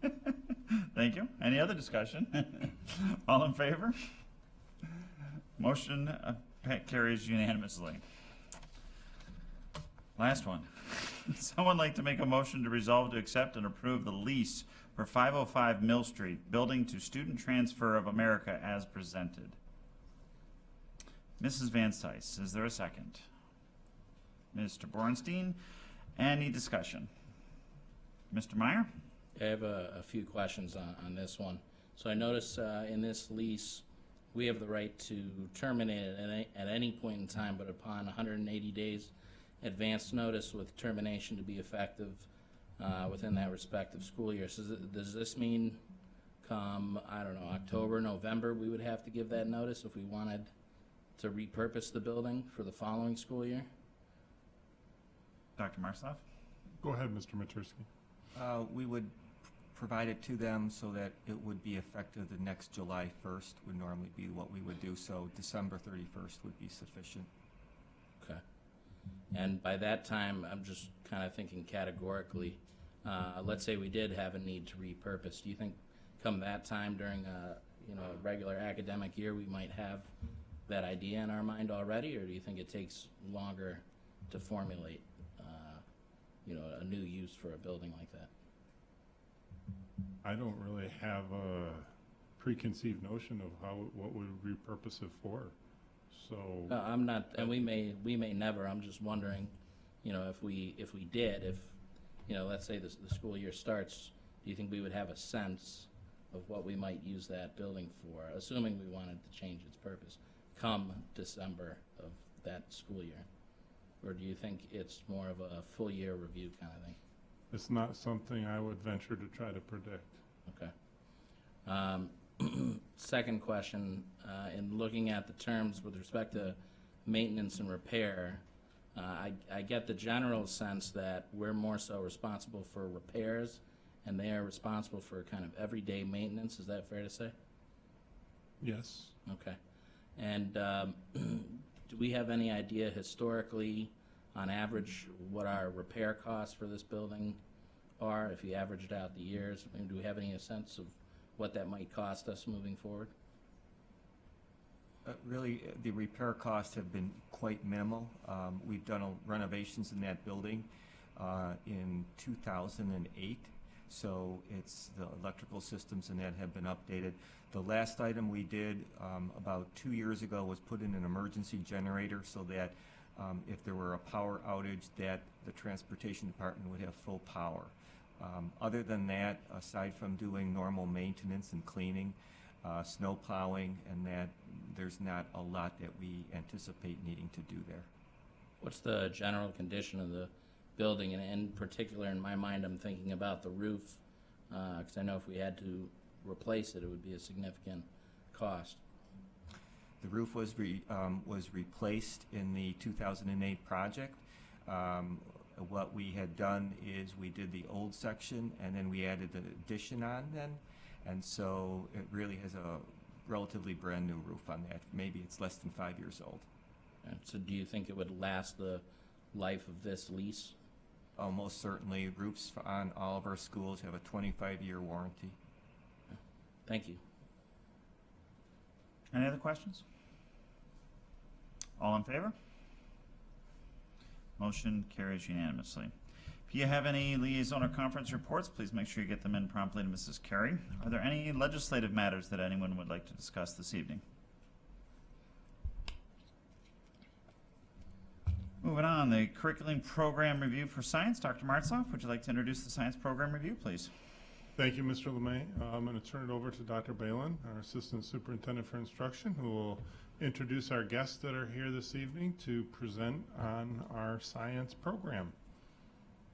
Oh. Thank you. Any other discussion? All in favor? Motion carries unanimously. Last one. Someone like to make a motion to resolve to accept and approve the lease for 505 Mill Street, building to Student Transfer of America as presented. Mrs. Van Sice, is there a second? Mr. Bornstein, any discussion? Mr. Meyer? I have a few questions on this one. So I notice in this lease, we have the right to terminate it at any point in time, but upon 180 days advance notice with termination to be effective within that respective school year. So does this mean come, I don't know, October, November, we would have to give that notice if we wanted to repurpose the building for the following school year? Dr. Marslov? Go ahead, Mr. Matusky. We would provide it to them so that it would be effective the next July 1st would normally be what we would do, so December 31st would be sufficient. Okay. And by that time, I'm just kind of thinking categorically, let's say we did have a need to repurpose. Do you think come that time during a regular academic year, we might have that idea in our mind already, or do you think it takes longer to formulate a new use for a building like that? I don't really have a preconceived notion of what would repurpose it for. So No, I'm not, and we may never. I'm just wondering, if we did, let's say the school year starts, do you think we would have a sense of what we might use that building for, assuming we wanted to change its purpose, come December of that school year? Or do you think it's more of a full year review kind of thing? it's not something I would venture to try to predict. Okay. Second question, in looking at the terms with respect to maintenance and repair, I get the general sense that we're more so responsible for repairs and they are responsible for kind of everyday maintenance. Is that fair to say? Yes. Okay. And do we have any idea historically, on average, what our repair costs for this building are, if you averaged out the years? I mean, do we have any sense of what that might cost us moving forward? Really, the repair costs have been quite minimal. We've done renovations in that building in 2008, so it's the electrical systems in that have been updated. The last item we did about 2 years ago was put in an emergency generator so that if there were a power outage, that the transportation department would have full power. Other than that, aside from doing normal maintenance and cleaning, snow plowing, and that, there's not a lot that we anticipate needing to do there. What's the general condition of the building? And in particular, in my mind, I'm thinking about the roof, because I know if we had to replace it, it would be a significant cost. The roof was replaced in the 2008 project. What we had done is we did the old section and then we added the addition on then, and so it really has a relatively brand new roof on that. Maybe it's less than 5 years old. And so do you think it would last the life of this lease? Most certainly. Roofs on all of our schools have a 25-year warranty. Thank you. Any other questions? All in favor? Motion carries unanimously. If you have any liaison or conference reports, please make sure you get them in promptly to Mrs. Carey. Are there any legislative matters that anyone would like to discuss this evening? Moving on, the curriculum program review for science. Dr. Martzloff, would you like to introduce the science program review, please? Thank you, Mr. Lemay. I'm going to turn it over to Dr. Balin, our Assistant Superintendent for Instruction, who will introduce our guests that are here this evening to present on our science program.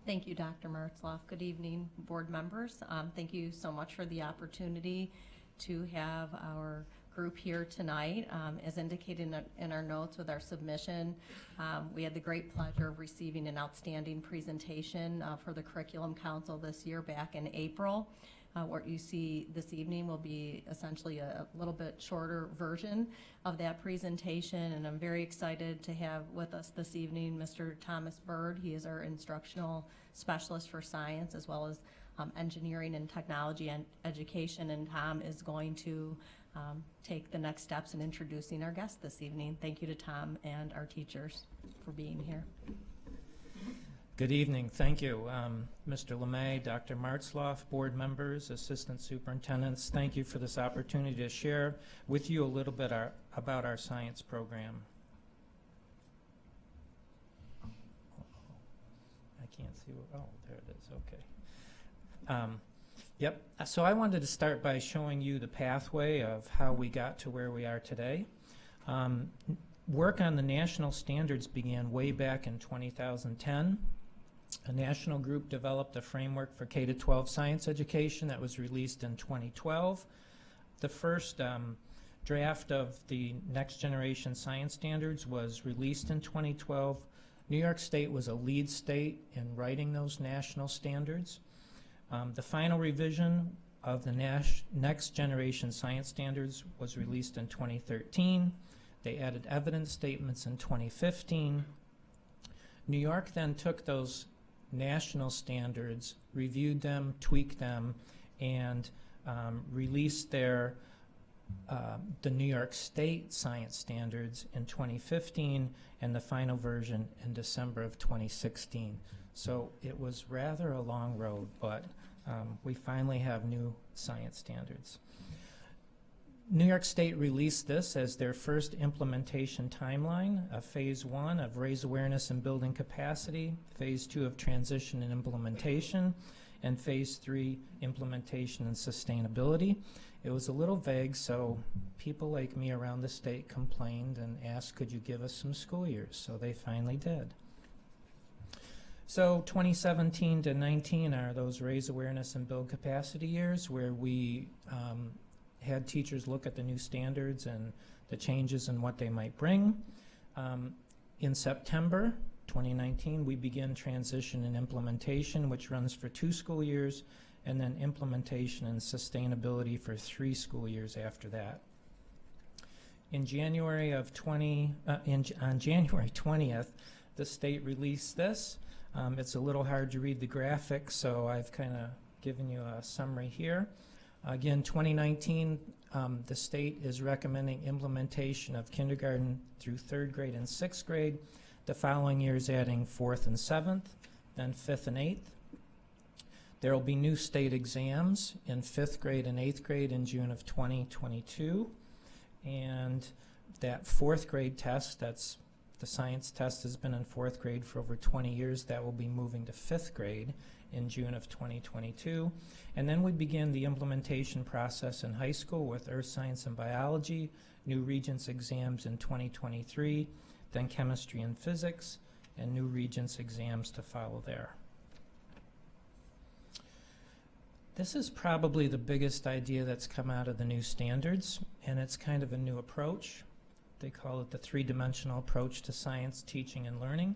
Thank you, Dr. Martzloff. Good evening, board members. Thank you so much for the opportunity to have our group here tonight. As indicated in our notes with our submission, we had the great pleasure of receiving an outstanding presentation for the Curriculum Council this year back in April. What you see this evening will be essentially a little bit shorter version of that presentation, and I'm very excited to have with us this evening Mr. Thomas Bird. He is our instructional specialist for science as well as engineering and technology and education, and Tom is going to take the next steps in introducing our guest this evening. Thank you to Tom and our teachers for being here. Good evening. Thank you. Mr. Lemay, Dr. Martzloff, board members, assistant superintendents, thank you for this opportunity to share with you a little bit about our science program. I can't see what, oh, there it is, okay. Yep, so I wanted to start by showing you the pathway of how we got to where we are today. Work on the national standards began way back in 2010. A national group developed a framework for K-12 science education that was released in 2012. The first draft of the Next Generation Science Standards was released in 2012. New York State was a lead state in writing those national standards. The final revision of the Next Generation Science Standards was released in 2013. They added evidence statements in 2015. New York then took those national standards, reviewed them, tweaked them, and released their the New York State Science Standards in 2015 and the final version in December of 2016. So it was rather a long road, but we finally have new science standards. New York State released this as their first implementation timeline, phase 1 of raise awareness and building capacity, phase 2 of transition and implementation, and phase 3 implementation and sustainability. It was a little vague, so people like me around the state complained and asked, could you give us some school years? So they finally did. So 2017 to 19 are those raise awareness and build capacity years where we had teachers look at the new standards and the changes and what they might bring. In September 2019, we begin transition and implementation, which runs for 2 school years, and then implementation and sustainability for 3 school years after that. In January of on January 20th, the state released this. It's a little hard to read the graphics, so I've kind of given you a summary here. Again, 2019, the state is recommending implementation of kindergarten through 3rd grade and 6th grade. The following years adding 4th and 7th, then 5th and 8th. There will be new state exams in 5th grade and 8th grade in June of 2022. And that 4th grade test, that's the science test, has been in 4th grade for over 20 years. That will be moving to 5th grade in June of 2022. And then we begin the implementation process in high school with earth science and biology, new Regents exams in 2023, then chemistry and physics, and new Regents exams to follow there. This is probably the biggest idea that's come out of the new standards, and it's kind of a new approach. They call it the 3-dimensional approach to science, teaching, and learning.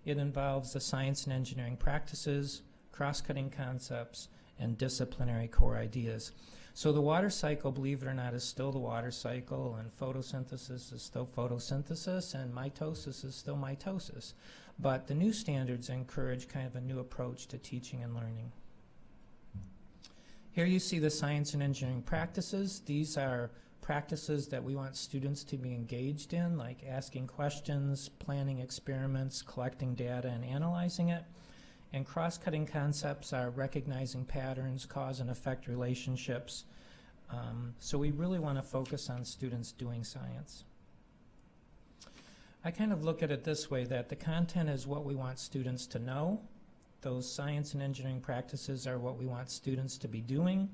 It involves the science and engineering practices, cross-cutting concepts, and disciplinary core ideas. So the water cycle, believe it or not, is still the water cycle, and photosynthesis is still photosynthesis, and mitosis is still mitosis. But the new standards encourage kind of a new approach to teaching and learning. Here you see the science and engineering practices. These are practices that we want students to be engaged in, like asking questions, planning experiments, collecting data, and analyzing it. And cross-cutting concepts are recognizing patterns, cause and effect relationships. So we really want to focus on students doing science. I kind of look at it this way, that the content is what we want students to know. Those science and engineering practices are what we want students to be doing.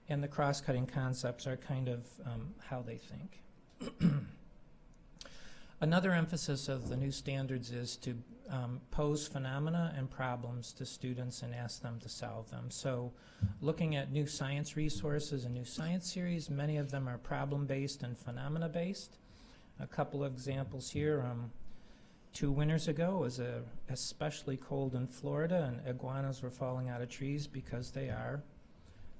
And the cross-cutting concepts are kind of how they think. Another emphasis of the new standards is to pose phenomena and problems to students and ask them to solve them. So looking at new science resources and new science series, many of them are problem-based and phenomena-based. A couple of examples here. 2 winters ago, it was especially cold in Florida, and iguanas were falling out of trees because they are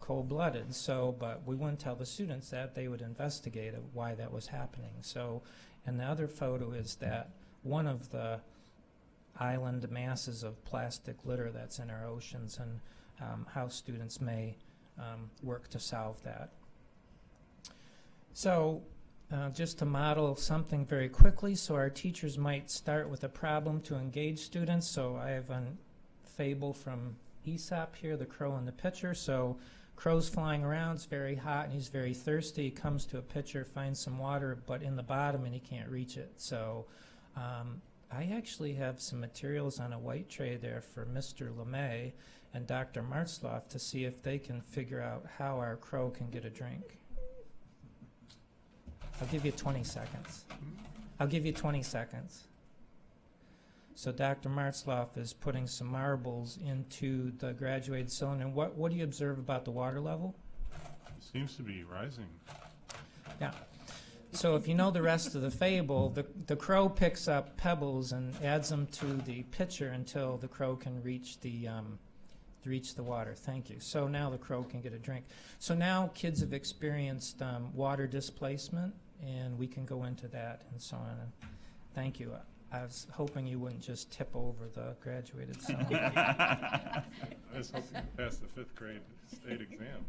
cold-blooded. So, but we wouldn't tell the students that. They would investigate why that was happening. So, and the other photo is that one of the island masses of plastic litter that's in our oceans, and how students may work to solve that. So, just to model something very quickly, so our teachers might start with a problem to engage students. So I have a fable from Aesop here, the crow in the pitcher. So crow's flying around, it's very hot, and he's very thirsty. He comes to a pitcher, finds some water, but in the bottom, and he can't reach it. So I actually have some materials on a white tray there for Mr. LeMay and Dr. Martzloff to see if they can figure out how our crow can get a drink. I'll give you 20 seconds. I'll give you 20 seconds. So Dr. Martzloff is putting some marbles into the graduated cylinder. And what do you observe about the water level? It seems to be rising. Yeah. So if you know the rest of the fable, the crow picks up pebbles and adds them to the pitcher until the crow can reach the water. Thank you. So now the crow can get a drink. So now kids have experienced water displacement, and we can go into that and so on. And thank you. I was hoping you wouldn't just tip over the graduated cylinder. I was hoping to pass the 5th grade state exam.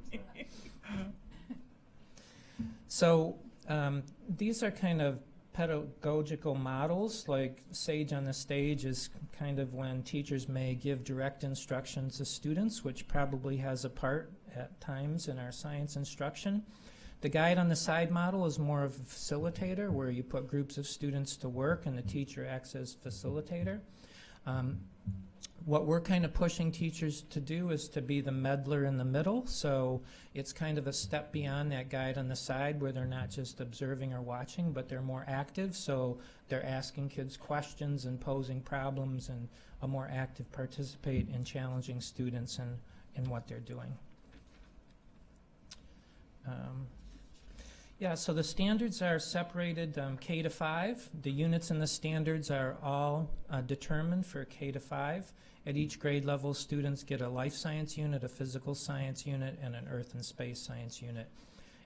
So these are kind of pedagogical models, like Sage on the Stage is kind of when teachers may give direct instructions to students, which probably has a part at times in our science instruction. The Guide on the Side model is more of a facilitator, where you put groups of students to work and the teacher acts as facilitator. What we're kind of pushing teachers to do is to be the meddler in the middle. So it's kind of a step beyond that Guide on the Side, where they're not just observing or watching, but they're more active. So they're asking kids questions and posing problems, and a more active participate in challenging students in what they're doing. Yeah, so the standards are separated K to 5. The units in the standards are all determined for K to 5. At each grade level, students get a life science unit, a physical science unit, and an earth and space science unit.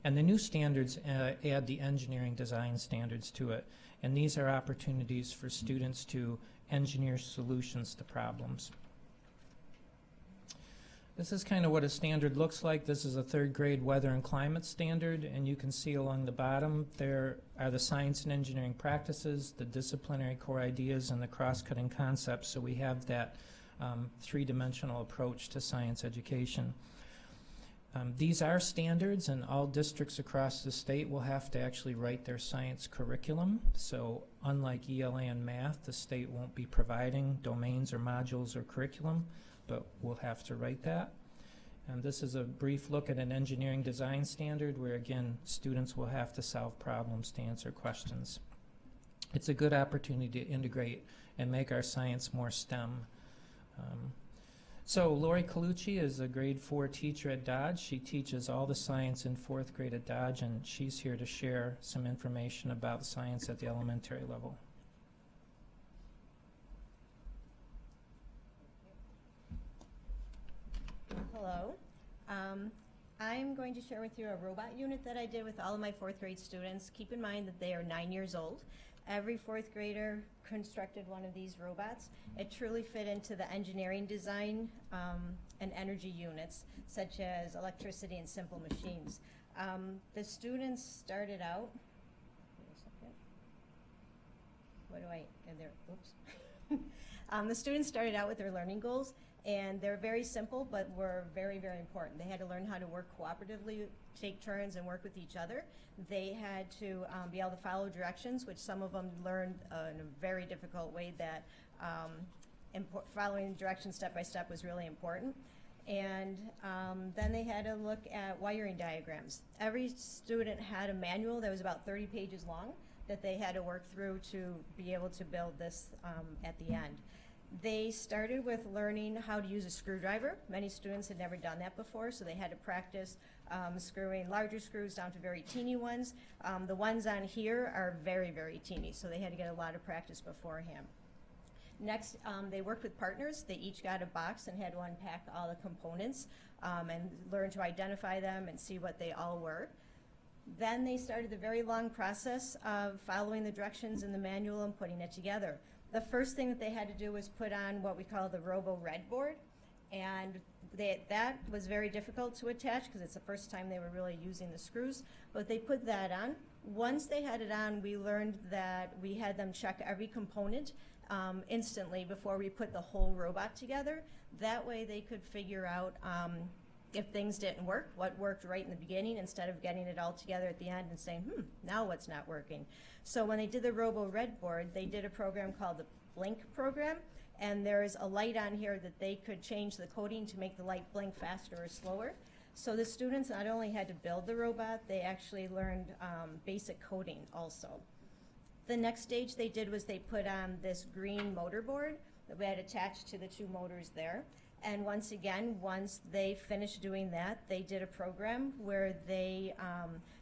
And the new standards add the engineering design standards to it. And these are opportunities for students to engineer solutions to problems. This is kind of what a standard looks like. This is a 3rd grade weather and climate standard, and you can see along the bottom there are the science and engineering practices, the disciplinary core ideas, and the cross-cutting concepts. So we have that 3-dimensional approach to science education. These are standards, and all districts across the state will have to actually write their science curriculum. So unlike ELA and math, the state won't be providing domains or modules or curriculum, but we'll have to write that. And this is a brief look at an engineering design standard where, again, students will have to solve problems to answer questions. It's a good opportunity to integrate and make our science more STEM. So Lori Colucci is a grade 4 teacher at Dodge. She teaches all the science in 4th grade at Dodge, and she's here to share some information about science at the elementary level. Hello. I'm going to share with you a robot unit that I did with all of my 4th grade students. Keep in mind that they are 9 years old. Every 4th grader constructed one of these robots. It truly fit into the engineering design and energy units, such as electricity and simple machines. The students started out, wait a second. What do I, and there, oops. The students started out with their learning goals, and they're very simple, but were very, very important. They had to learn how to work cooperatively, take turns, and work with each other. They had to be able to follow directions, which some of them learned in a very difficult way that following directions step by step was really important. And then they had to look at wiring diagrams. Every student had a manual that was about 30 pages long that they had to work through to be able to build this at the end. They started with learning how to use a screwdriver. Many students had never done that before, so they had to practice screwing larger screws down to very teeny ones. The ones on here are very, very teeny, so they had to get a lot of practice beforehand. Next, they worked with partners. They each got a box and had to unpack all the components and learn to identify them and see what they all were. Then they started the very long process of following the directions in the manual and putting it together. The first thing that they had to do was put on what we call the Robo Red board, and that was very difficult to attach because it's the first time they were really using the screws, but they put that on. Once they had it on, we learned that we had them check every component instantly before we put the whole robot together. That way they could figure out if things didn't work, what worked right in the beginning, instead of getting it all together at the end and saying, now what's not working? So when they did the Robo Red board, they did a program called the Blink program, and there's a light on here that they could change the coding to make the light blink faster or slower. So the students not only had to build the robot, they actually learned basic coding also. The next stage they did was they put on this green motor board that we had attached to the two motors there. And once again, once they finished doing that, they did a program where they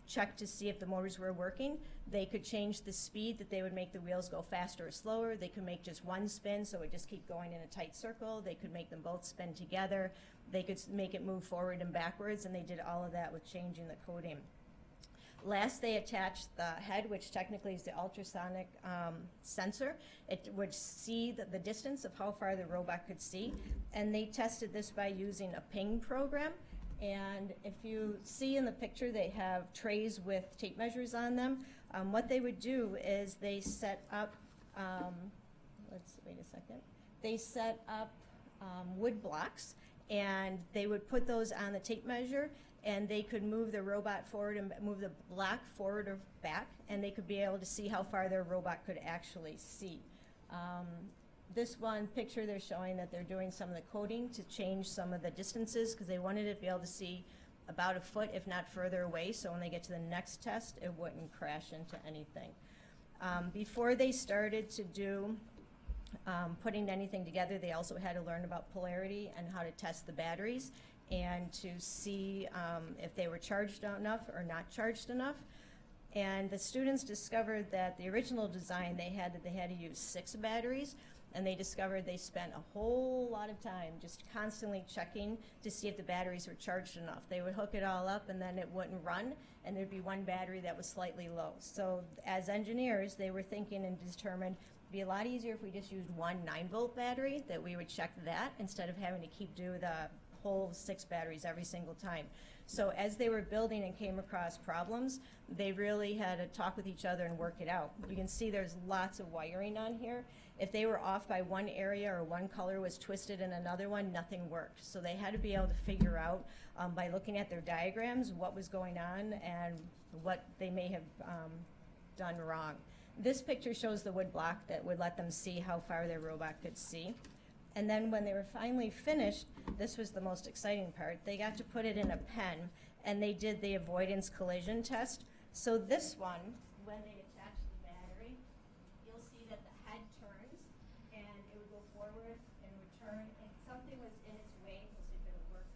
checked to see if the motors were working. They could change the speed that they would make the wheels go faster or slower. They could make just one spin, so it would just keep going in a tight circle. They could make them both spin together. They could make it move forward and backwards, and they did all of that with changing the coding. Last, they attached the head, which technically is the ultrasonic sensor. It would see the distance of how far the robot could see, and they tested this by using a ping program. And if you see in the picture, they have trays with tape measures on them. What they would do is they set up, They set up wood blocks, and they would put those on the tape measure, and they could move the robot forward and move the block forward or back, and they could be able to see how far their robot could actually see. This one picture, they're showing that they're doing some of the coding to change some of the distances because they wanted it to be able to see about a foot, if not further away, so when they get to the next test, it wouldn't crash into anything. Before they started to do putting anything together, they also had to learn about polarity and how to test the batteries and to see if they were charged enough or not charged enough. And the students discovered that the original design they had to use 6 batteries, and they discovered they spent a whole lot of time just constantly checking to see if the batteries were charged enough. They would hook it all up and then it wouldn't run, and there'd be one battery that was slightly low. So as engineers, they were thinking and determined it'd be a lot easier if we just used one 9-volt battery, that we would check that instead of having to keep doing the whole 6 batteries every single time. So as they were building and came across problems, they really had to talk with each other and work it out. You can see there's lots of wiring on here. If they were off by one area or one color was twisted in another one, nothing worked. So they had to be able to figure out by looking at their diagrams what was going on and what they may have done wrong. This picture shows the wood block that would let them see how far their robot could see. And then when they were finally finished, this was the most exciting part. They got to put it in a pen, and they did the avoidance collision test. So this one, when they attach the battery, you'll see that the head turns, and it would go forward and would turn. If something was in its way, we'll see if it'll work.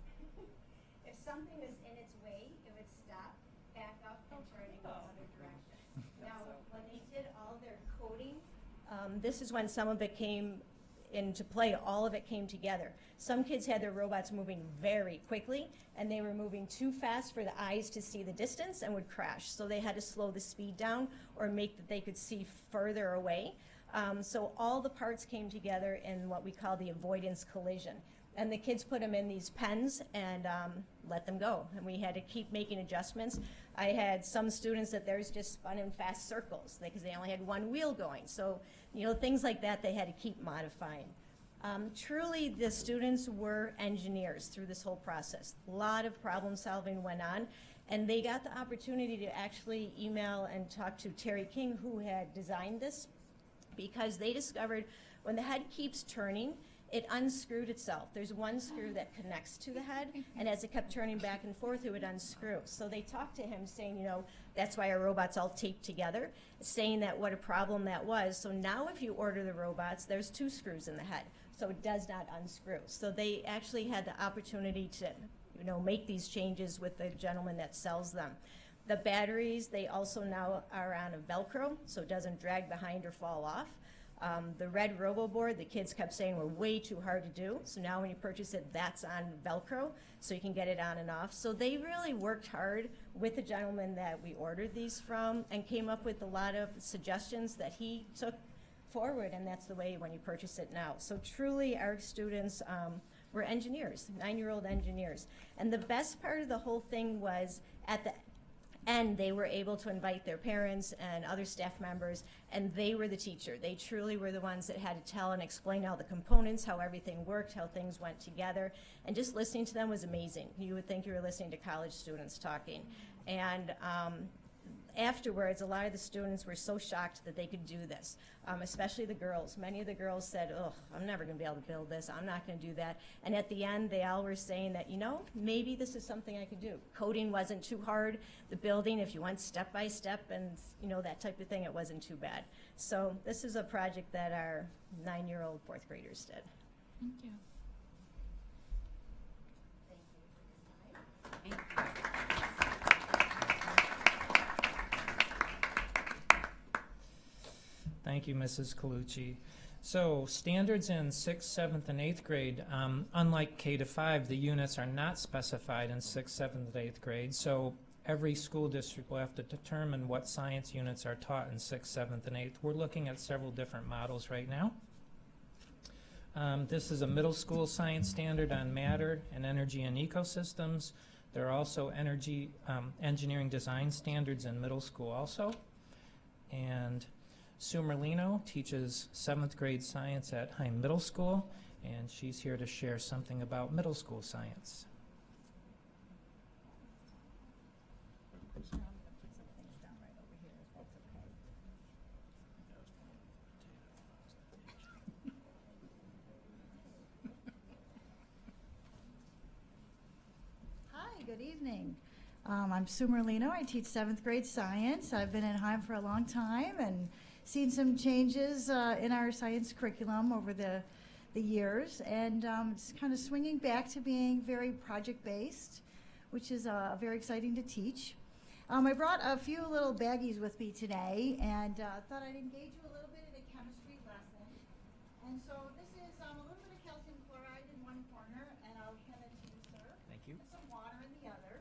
If something was in its way, it would stop, back up, and turn in the other direction. Now, when they did all their coding, this is when some of it came into play. All of it came together. Some kids had their robots moving very quickly, and they were moving too fast for the eyes to see the distance and would crash. So they had to slow the speed down or make that they could see further away. So all the parts came together in what we call the avoidance collision. And the kids put them in these pens and let them go. And we had to keep making adjustments. I had some students that theirs just spun in fast circles because they only had one wheel going. So, you know, things like that they had to keep modifying. Truly, the students were engineers through this whole process. A lot of problem solving went on, and they got the opportunity to actually email and talk to Terry King, who had designed this, because they discovered when the head keeps turning, it unscrewed itself. There's one screw that connects to the head, and as it kept turning back and forth, it would unscrew. So they talked to him saying, you know, that's why our robot's all taped together, saying that what a problem that was. So now if you order the robots, there's 2 screws in the head, so it does not unscrew. So they actually had the opportunity to, you know, make these changes with the gentleman that sells them. The batteries, they also now are on a Velcro, so it doesn't drag behind or fall off. The red RoboBoard, the kids kept saying were way too hard to do. So now when you purchase it, that's on Velcro, so you can get it on and off. So they really worked hard with the gentleman that we ordered these from and came up with a lot of suggestions that he took forward, and that's the way when you purchase it now. So truly our students were engineers, 9-year-old engineers. And the best part of the whole thing was at the end, they were able to invite their parents and other staff members, and they were the teacher. They truly were the ones that had to tell and explain all the components, how everything worked, how things went together, and just listening to them was amazing. You would think you were listening to college students talking. And afterwards, a lot of the students were so shocked that they could do this, especially the girls. Many of the girls said, oh, I'm never going to be able to build this. I'm not going to do that. And at the end, they all were saying that, you know, maybe this is something I could do. Coding wasn't too hard. The building, if you went step by step and, you know, that type of thing, it wasn't too bad. So this is a project that our 9-year-old 4th graders did. Thank you. Thank you. Thank you, Mrs. Colucci. So standards in 6th, 7th, and 8th grade, unlike K-5, the units are not specified in 6th, 7th, and 8th grade. So every school district will have to determine what science units are taught in 6th, 7th, and 8th. We're looking at several different models right now. This is a middle school science standard on matter and energy and ecosystems. There are also engineering design standards in middle school also. And Sue Merlino teaches 7th grade science at Heim Middle School, and she's here to share something about middle school science. Hi, good evening. I'm Sue Merlino. I teach 7th grade science. I've been at Heim for a long time and seen some changes in our science curriculum over the years, and it's kind of swinging back to being very project-based, which is very exciting to teach. I brought a few little baggies with me today, and thought I'd engage you a little bit in a chemistry lesson. And so this is a little bit of calcium chloride in one corner, and I'll hand it to you, sir. Thank you. And some water in the other.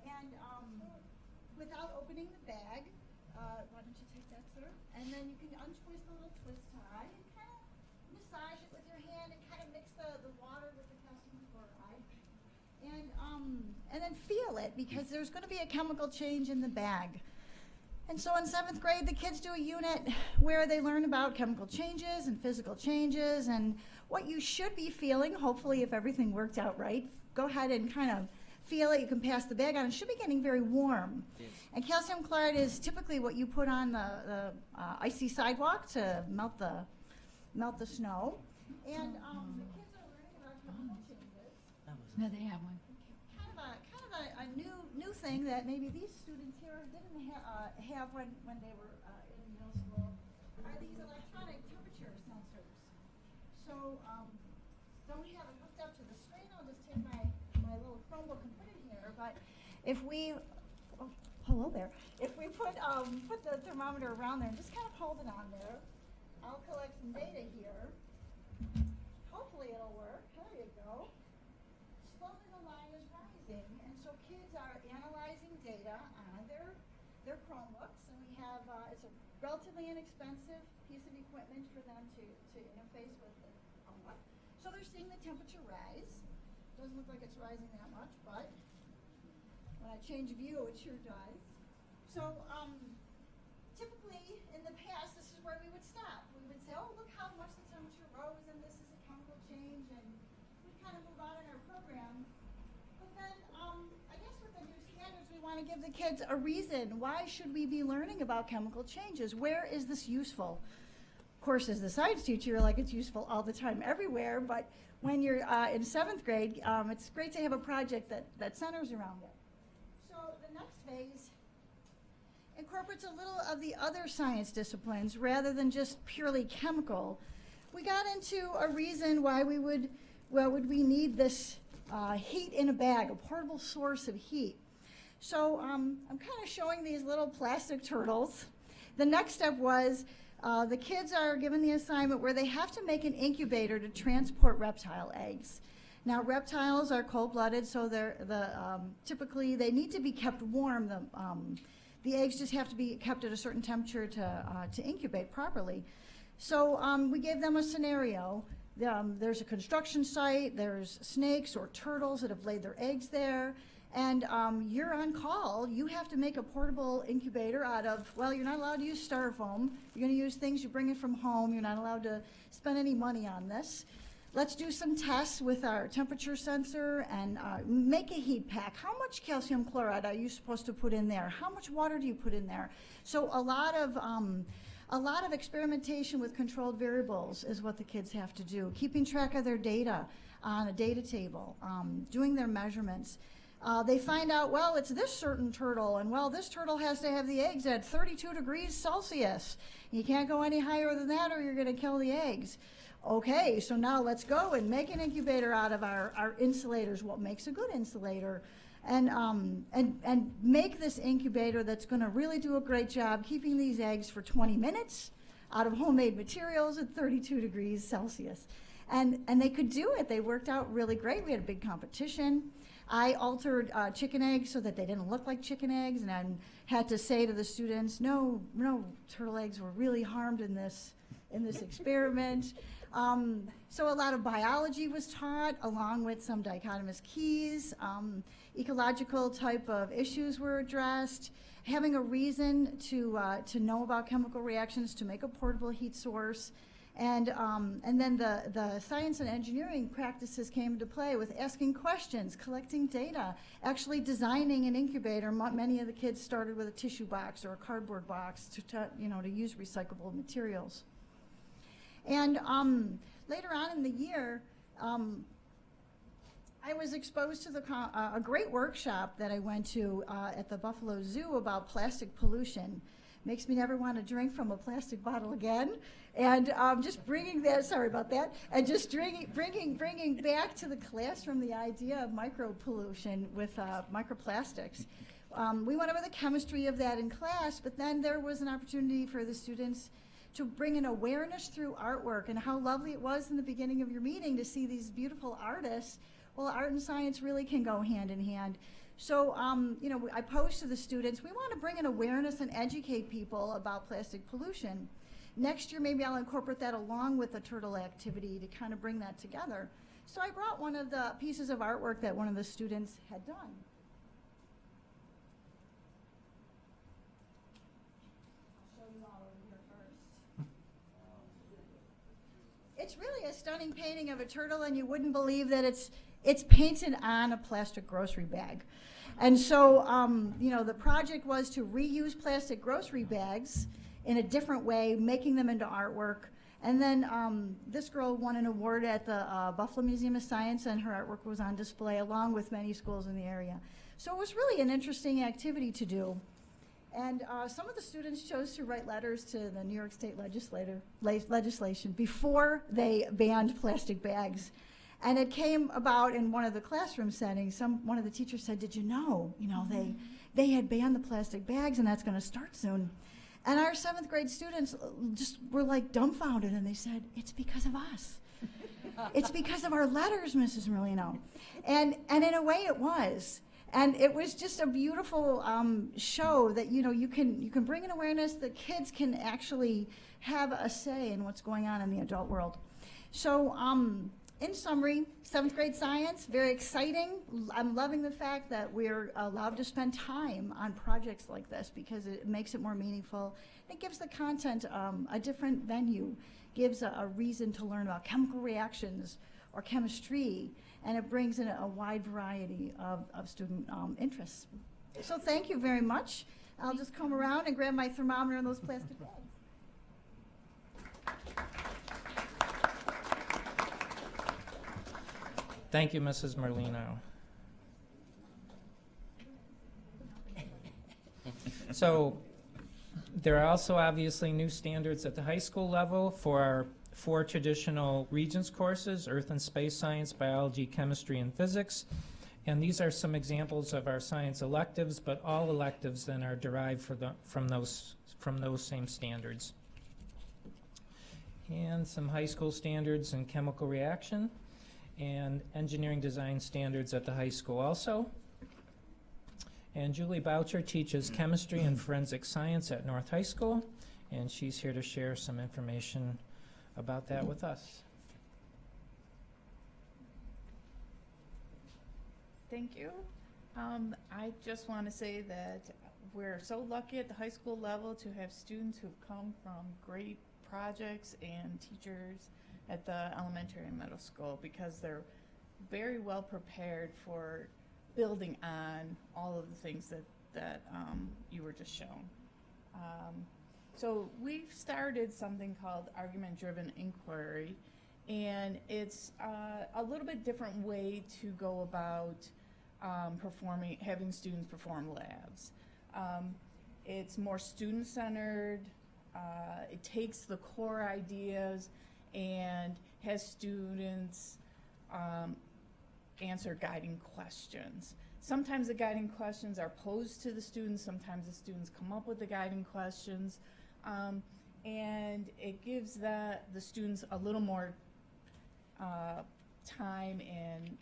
And without opening the bag, why don't you take that, sir? And then you can untwist the little twist tie and kind of massage it with your hand and kind of mix the water with the calcium chloride. And then feel it, because there's going to be a chemical change in the bag. And so in 7th grade, the kids do a unit where they learn about chemical changes and physical changes and what you should be feeling. Hopefully, if everything worked out right, go ahead and kind of feel it. You can pass the bag on. It should be getting very warm. Yes. And calcium chloride is typically what you put on the icy sidewalk to melt the snow. And the kids are learning about chemical changes. No, they have one. Kind of a new thing that maybe these students here didn't have when they were in middle school are these electronic temperature sensors. So don't have it hooked up to the screen. I'll just take my little Chromebook and put it here. But if we hello there. If we put the thermometer around there and just kind of hold it on there, I'll collect some data here. Hopefully it'll work. There you go. Slowly the line is rising, and so kids are analyzing data on their Chromebooks, and we have it's a relatively inexpensive piece of equipment for them to interface with the Chromebook. So they're seeing the temperature rise. Doesn't look like it's rising that much, but when I change view, it sure does. So typically in the past, this is where we would stop. We would say, oh, look how much the temperature rose, and this is a chemical change, and we'd kind of move on in our program. But then I guess with the new standards, we want to give the kids a reason. Why should we be learning about chemical changes? Where is this useful? Of course, as the science teacher, you're like, it's useful all the time, everywhere, but when you're in 7th grade, it's great to have a project that centers around it. So the next phase incorporates a little of the other science disciplines rather than just purely chemical. We got into a reason why we would we need this heat in a bag, a portable source of heat. So I'm kind of showing these little plastic turtles. The next step was the kids are given the assignment where they have to make an incubator to transport reptile eggs. Now reptiles are cold-blooded, so typically they need to be kept warm. The eggs just have to be kept at a certain temperature to incubate properly. So we gave them a scenario. There's a construction site, there's snakes or turtles that have laid their eggs there, and you're on call. You have to make a portable incubator out of, well, you're not allowed to use styrofoam. You're going to use things you bring in from home. You're not allowed to spend any money on this. Let's do some tests with our temperature sensor and make a heat pack. How much calcium chloride are you supposed to put in there? How much water do you put in there? So a lot of experimentation with controlled variables is what the kids have to do. Keeping track of their data on a data table, doing their measurements. They find out, well, it's this certain turtle, and well, this turtle has to have the eggs at 32 degrees Celsius. You can't go any higher than that or you're going to kill the eggs. Okay, so now let's go and make an incubator out of our insulators, what makes a good insulator, and make this incubator that's going to really do a great job keeping these eggs for 20 minutes out of homemade materials at 32 degrees Celsius. And they could do it. They worked out really great. We had a big competition. I altered chicken eggs so that they didn't look like chicken eggs, and I had to say to the students, no turtle eggs were really harmed in this experiment. So a lot of biology was taught, along with some dichotomous keys. Ecological type of issues were addressed. Having a reason to know about chemical reactions to make a portable heat source. And then the science and engineering practices came into play with asking questions, collecting data, actually designing an incubator. Many of the kids started with a tissue box or a cardboard box to use recyclable materials. And later on in the year, I was exposed to a great workshop that I went to at the Buffalo Zoo about plastic pollution. Makes me never want to drink from a plastic bottle again. And just bringing that, sorry about that, and just bringing back to the classroom the idea of micropollution with microplastics. We went over the chemistry of that in class, but then there was an opportunity for the students to bring an awareness through artwork, and how lovely it was in the beginning of your meeting to see these beautiful artists. Well, art and science really can go hand in hand. So, I posed to the students, we want to bring an awareness and educate people about plastic pollution. Next year, maybe I'll incorporate that along with the turtle activity to kind of bring that together. So I brought one of the pieces of artwork that one of the students had done. I'll show you all over here first. It's really a stunning painting of a turtle, and you wouldn't believe that it's painted on a plastic grocery bag. And so, the project was to reuse plastic grocery bags in a different way, making them into artwork. And then this girl won an award at the Buffalo Museum of Science, and her artwork was on display along with many schools in the area. So it was really an interesting activity to do. And some of the students chose to write letters to the New York State legislation before they banned plastic bags. And it came about in one of the classroom settings. One of the teachers said, did you know, they had banned the plastic bags, and that's going to start soon. And our 7th grade students just were like dumbfounded, and they said, it's because of us. It's because of our letters, Mrs. Merlino. And in a way it was. And it was just a beautiful show that, you can bring an awareness that kids can actually have a say in what's going on in the adult world. So in summary, 7th grade science, very exciting. I'm loving the fact that we're allowed to spend time on projects like this because it makes it more meaningful. It gives the content a different venue, gives a reason to learn about chemical reactions or chemistry, and it brings in a wide variety of student interests. So thank you very much. I'll just come around and grab my thermometer and those plastic bags. Thank you, Mrs. Merlino. So there are also obviously new standards at the high school level for our 4 traditional Regents courses: Earth and Space Science, Biology, Chemistry, and Physics. And these are some examples of our science electives, but all electives then are derived from those same standards. And some high school standards in chemical reaction and engineering design standards at the high school also. And Julie Boucher teaches chemistry and forensic science at North High School, and she's here to share some information about that with us. Thank you. I just want to say that we're so lucky at the high school level to have students who've come from great projects and teachers at the elementary and middle school, because they're very well prepared for building on all of the things that you were just shown. So we've started something called argument-driven inquiry, and it's a little bit different way to go about having students perform labs. It's more student-centered. It takes the core ideas and has students answer guiding questions. Sometimes the guiding questions are posed to the students, sometimes the students come up with the guiding questions, and it gives the students a little more time and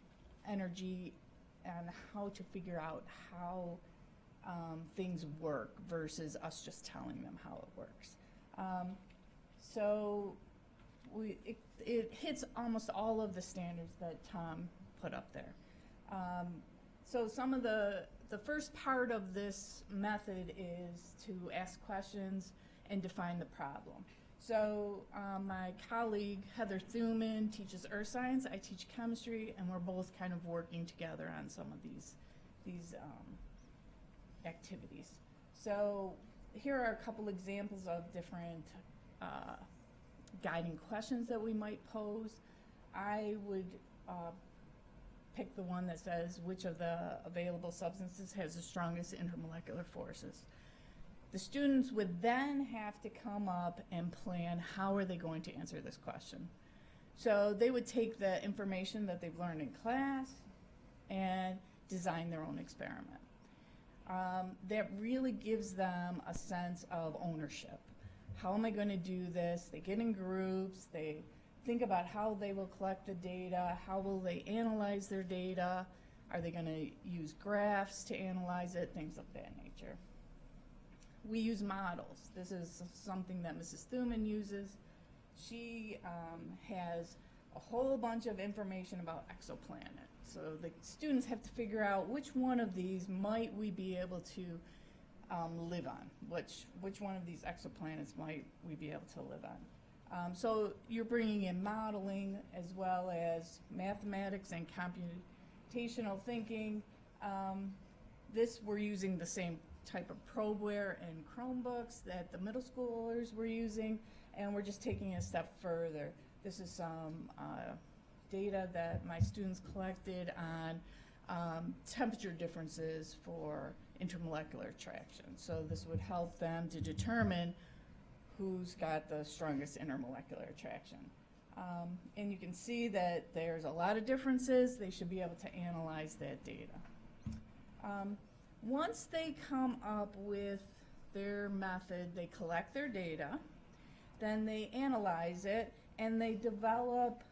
energy on how to figure out how things work versus us just telling them how it works. So it hits almost all of the standards that Tom put up there. So some of the first part of this method is to ask questions and define the problem. So my colleague Heather Thuman teaches earth science, I teach chemistry, and we're both kind of working together on some of these activities. So here are a couple examples of different guiding questions that we might pose. I would pick the one that says, which of the available substances has the strongest intermolecular forces? The students would then have to come up and plan how are they going to answer this question. So they would take the information that they've learned in class and design their own experiment. That really gives them a sense of ownership. How am I going to do this? They get in groups, they think about how they will collect the data, how will they analyze their data, are they going to use graphs to analyze it, things of that nature. We use models. This is something that Mrs. Thuman uses. She has a whole bunch of information about exoplanets. So the students have to figure out which one of these might we be able to live on. Which one of these exoplanets might we be able to live on? So you're bringing in modeling as well as mathematics and computational thinking. We're using the same type of probeware and Chromebooks that the middle schoolers were using, and we're just taking it a step further. This is some data that my students collected on temperature differences for intermolecular attraction. So this would help them to determine who's got the strongest intermolecular attraction. And you can see that there's a lot of differences. They should be able to analyze that data. Once they come up with their method, they collect their data, then they analyze it, and they develop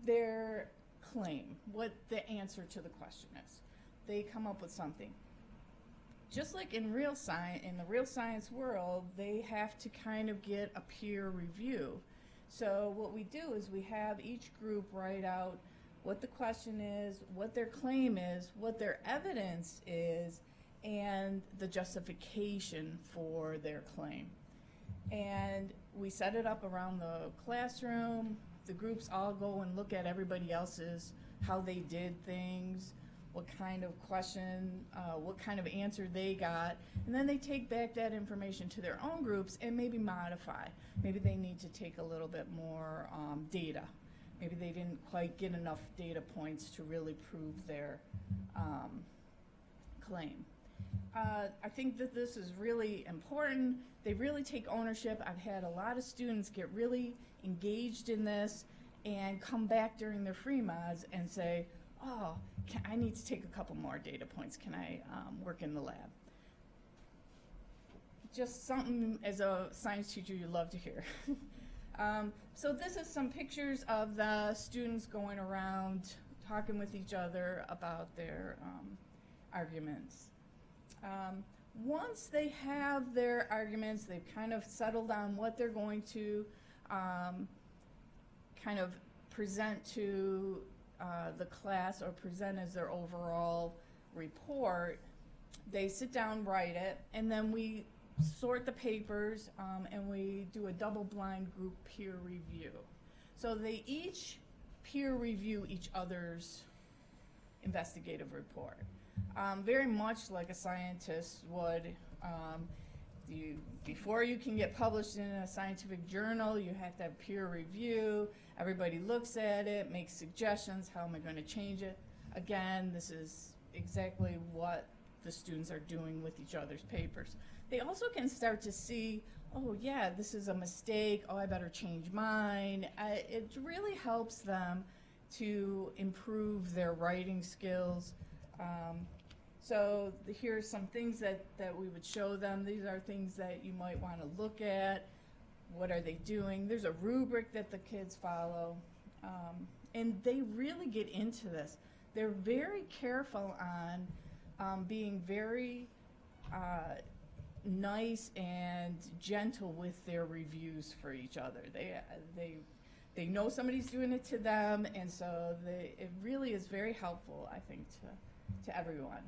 their claim, what the answer to the question is. They come up with something. Just like in the real science world, they have to kind of get a peer review. So what we do is we have each group write out what the question is, what their claim is, what their evidence is, and the justification for their claim. And we set it up around the classroom. The groups all go and look at everybody else's, how they did things, what kind of question, what kind of answer they got, and then they take back that information to their own groups and maybe modify. Maybe they need to take a little bit more data. Maybe they didn't quite get enough data points to really prove their claim. I think that this is really important. They really take ownership. I've had a lot of students get really engaged in this and come back during their free mods and say, oh, I need to take a couple more data points. Can I work in the lab? Just something as a science teacher you love to hear. So this is some pictures of the students going around talking with each other about their arguments. Once they have their arguments, they've kind of settled on what they're going to kind of present to the class or present as their overall report, they sit down, write it, and then we sort the papers and we do a double-blind group peer review. So they each peer review each other's investigative report. Very much like a scientist would. Before you can get published in a scientific journal, you have to have peer review. Everybody looks at it, makes suggestions, how am I going to change it? Again, this is exactly what the students are doing with each other's papers. They also can start to see, oh yeah, this is a mistake, oh I better change mine. It really helps them to improve their writing skills. So here's some things that we would show them. These are things that you might want to look at. What are they doing? There's a rubric that the kids follow. And they really get into this. They're very careful on being very nice and gentle with their reviews for each other. They know somebody's doing it to them, and so it really is very helpful, I think, to everyone.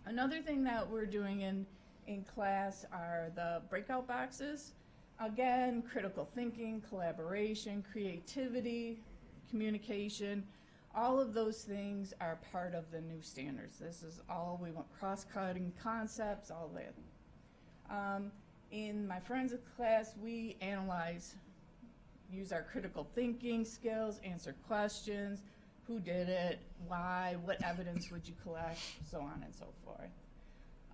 Another thing that we're doing in class are the breakout boxes. Again, critical thinking, collaboration, creativity, communication, all of those things are part of the new standards. This is all, we want cross-cutting concepts, all that. In my forensic class, we analyze, use our critical thinking skills, answer questions, who did it, why, what evidence would you collect, so on and so forth.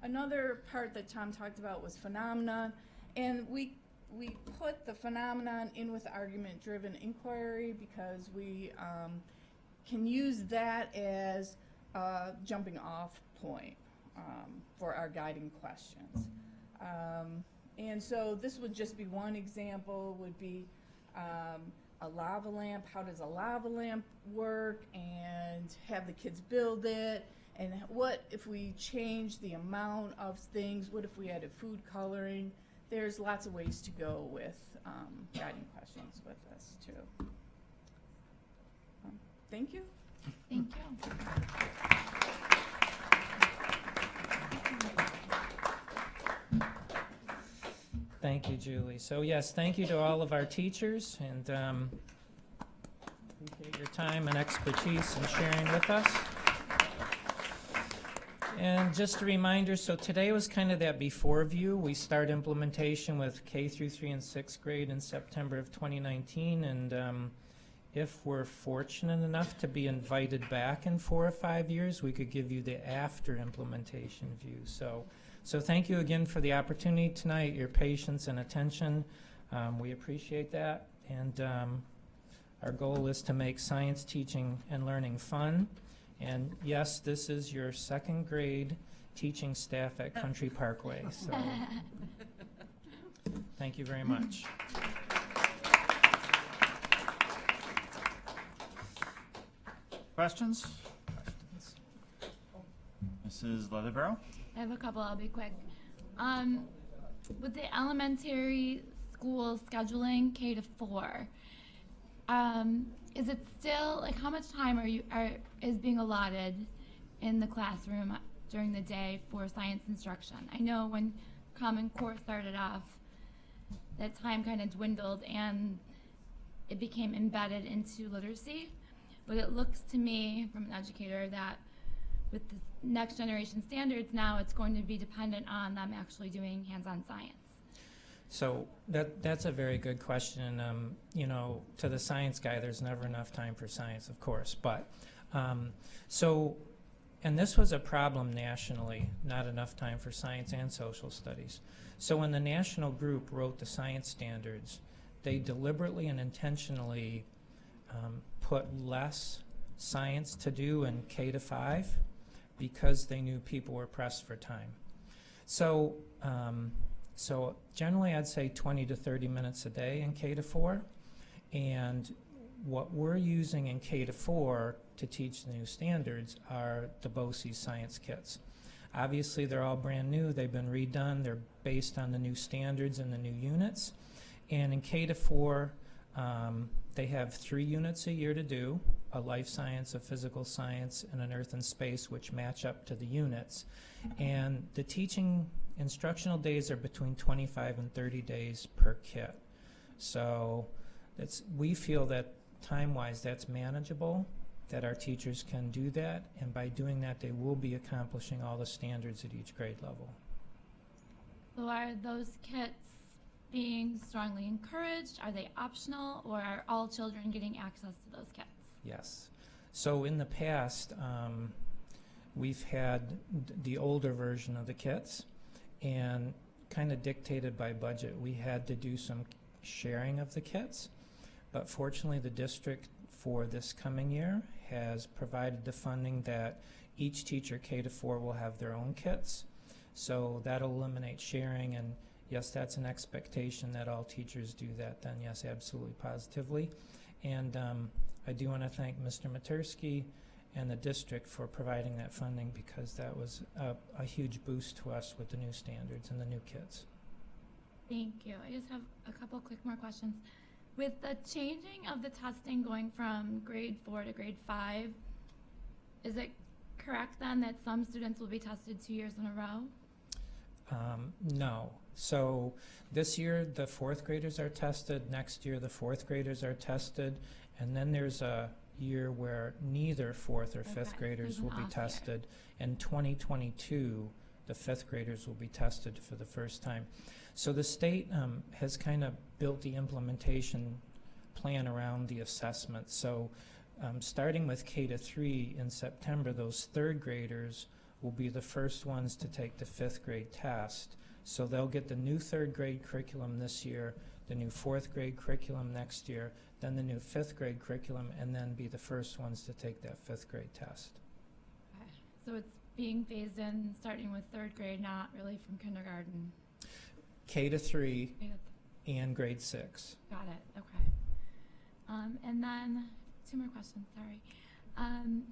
Another part that Tom talked about was phenomenon, and we put the phenomenon in with argument-driven inquiry because we can use that as a jumping off point for our guiding questions. And so this would just be one example, would be a lava lamp. How does a lava lamp work? And have the kids build it. And what if we change the amount of things? What if we added food coloring? There's lots of ways to go with guiding questions with this too. Thank you. Thank you. Thank you, Julie. So yes, thank you to all of our teachers, and appreciate your time and expertise in sharing with us. And just a reminder, so today was kind of that before view. We start implementation with K through 3 and 6th grade in September of 2019, and if we're fortunate enough to be invited back in 4 or 5 years, we could give you the after implementation view. So thank you again for the opportunity tonight, your patience and attention. We appreciate that. And our goal is to make science teaching and learning fun. And yes, this is your 2nd grade teaching staff at Country Parkway. So thank you very much. Questions? Mrs. Leatherborough? I have a couple, I'll be quick. With the elementary school school scheduling K-4. Is it still, like, how much time is being allotted in the classroom during the day for science instruction? I know when Common Core started off, that time kind of dwindled and it became embedded into literacy. But it looks to me, from an educator, that with the next generation standards now, it's going to be dependent on them actually doing hands-on science. So that's a very good question. You know, to the science guy, there's never enough time for science, of course. But and this was a problem nationally, not enough time for science and social studies. So when the national group wrote the science standards, they deliberately and intentionally put less science to do in K-5 because they knew people were pressed for time. So so generally I'd say 20 to 30 minutes a day in K-4, and what we're using in K-4 to teach the new standards are the BOCES science kits. Obviously they're all brand new, they've been redone, they're based on the new standards and the new units, and in K-4 they have 3 units a year to do, a life science, a physical science, and an earth and space, which match up to the units. And the teaching instructional days are between 25 and 30 days per kit. So we feel that time-wise that's manageable, that our teachers can do that, and by doing that they will be accomplishing all the standards at each grade level. So are those kits being strongly encouraged? Are they optional, or are all children getting access to those kits? Yes. So in the past, we've had the older version of the kits, and kind of dictated by budget, we had to do some sharing of the kits. But fortunately, the district for this coming year has provided the funding that each teacher K-4 will have their own kits. So that'll eliminate sharing, and yes, that's an expectation that all teachers do that then, yes, absolutely, positively. And I do want to thank Mr. Matursky and the district for providing that funding, because that was a huge boost to us with the new standards and the new kits. Thank you. I just have a couple quick more questions. With the changing of the testing going from grade 4 to grade 5, is it correct then that some students will be tested 2 years in a row? No. So this year the 4th graders are tested, next year the 4th graders are tested, and then there's a year where neither 4th or 5th graders will be tested. In 2022, the 5th graders will be tested for the first time. So the state has kind of built the implementation plan around the assessment. So starting with K-3 in September, those 3rd graders will be the first ones to take the 5th grade test. So they'll get the new 3rd grade curriculum this year, the new 4th grade curriculum next year, then the new 5th grade curriculum, and then be the first ones to take that 5th grade test. Okay. So it's being phased in starting with 3rd grade, not really from kindergarten. K-3 and grade 6. Got it. Okay. And then 2 more questions. Sorry.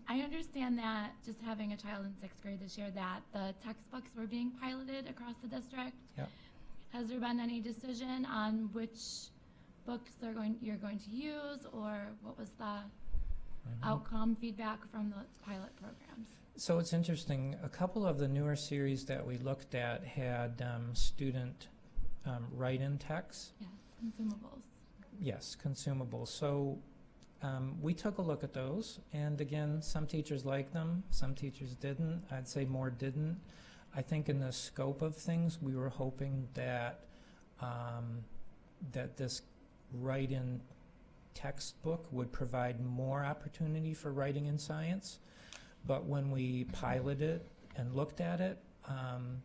I understand that just having a child in 6th grade this year, that the textbooks were being piloted across the district. Yep. Has there been any decision on which books you're going to use, or what was the outcome feedback from the pilot programs? So it's interesting. A couple of the newer series that we looked at had student write-in texts. Yes, consumables. Yes, consumables. So we took a look at those, and again, some teachers liked them, some teachers didn't. I'd say more didn't. I think in the scope of things, we were hoping that that this write-in textbook would provide more opportunity for writing in science. But when we piloted it and looked at it,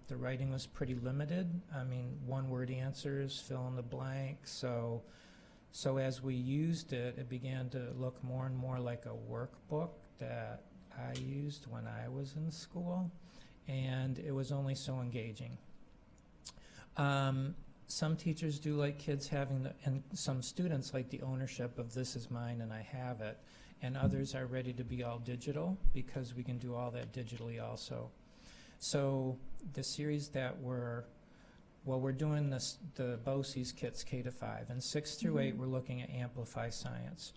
the writing was pretty limited. I mean, one-word answers, fill in the blank. So as we used it, it began to look more and more like a workbook that I used when I was in school, and it was only so engaging. Some teachers do like kids having and some students like the ownership of this is mine and I have it, and others are ready to be all digital because we can do all that digitally also. So the series that we're Well, we're doing the BOCES kits K to 5, and 6 through 8 we're looking at Amplify Science.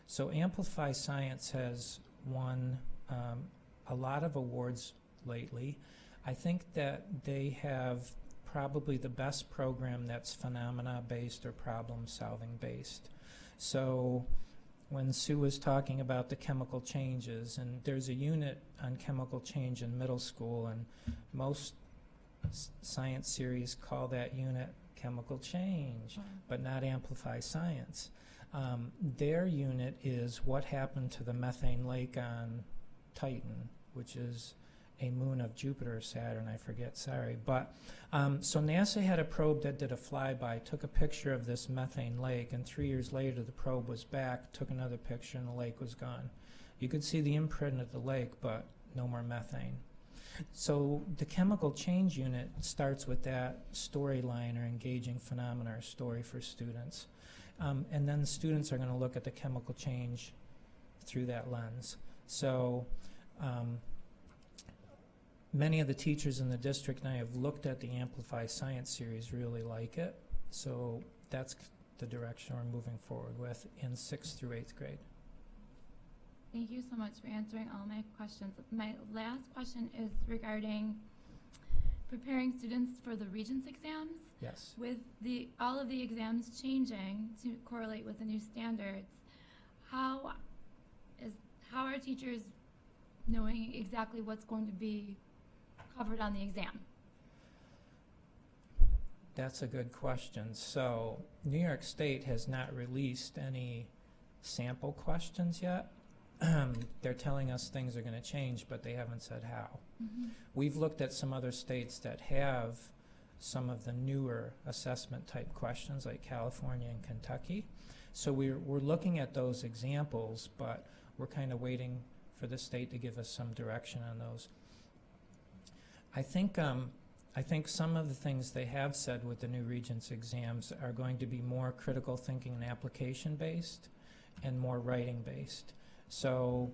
So Amplify Science has won a lot of awards lately. I think that they have probably the best program that's phenomena-based or problem-solving based. So when Sue was talking about the chemical changes, and there's a unit on chemical change in middle school, and most science series call that unit chemical change, but not Amplify Science. Their unit is what happened to the methane lake on Titan, which is a moon of Jupiter or Saturn, I forget, sorry. But so NASA had a probe that did a flyby, took a picture of this methane lake, and 3 years later the probe was back, took another picture, and the lake was gone. You could see the imprint of the lake, but no more methane. So the chemical change unit starts with that storyline or engaging phenomena or story for students. And then students are going to look at the chemical change through that lens. So many of the teachers in the district and I have looked at the Amplify Science series, really like it. So that's the direction we're moving forward with in 6th through 8th grade. Thank you so much for answering all my questions. My last question is regarding preparing students for the Regents exams. Yes. With all of the exams changing to correlate with the new standards, how are teachers knowing exactly what's going to be covered on the exam? That's a good question. So New York State has not released any sample questions yet. They're telling us things are going to change, but they haven't said how. We've looked at some other states that have some of the newer assessment type questions, like California and Kentucky. So we're looking at those examples, but we're kind of waiting for the state to give us some direction on those. I think some of the things they have said with the new Regents exams are going to be more critical thinking and application based and more writing based. So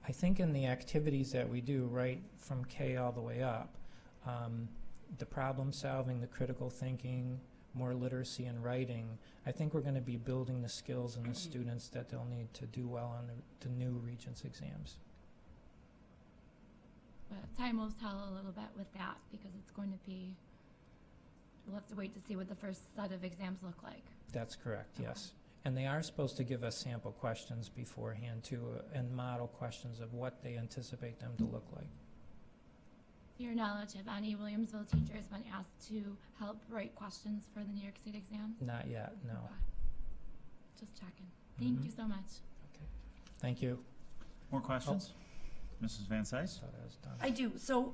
I think in the activities that we do right from K all the way up, the problem solving, the critical thinking, more literacy in writing, I think we're going to be building the skills in the students that they'll need to do well on the new Regents exams. But time will tell a little bit with that, because it's going to be, we'll have to wait to see what the first set of exams look like. That's correct, yes. And they are supposed to give us sample questions beforehand too, and model questions of what they anticipate them to look like. To your knowledge, have any Williamsville teachers been asked to help write questions for the New York State exam? Not yet, no. Okay. Just checking. Thank you so much. Thank you. More questions? Mrs. Van Cise? I do. So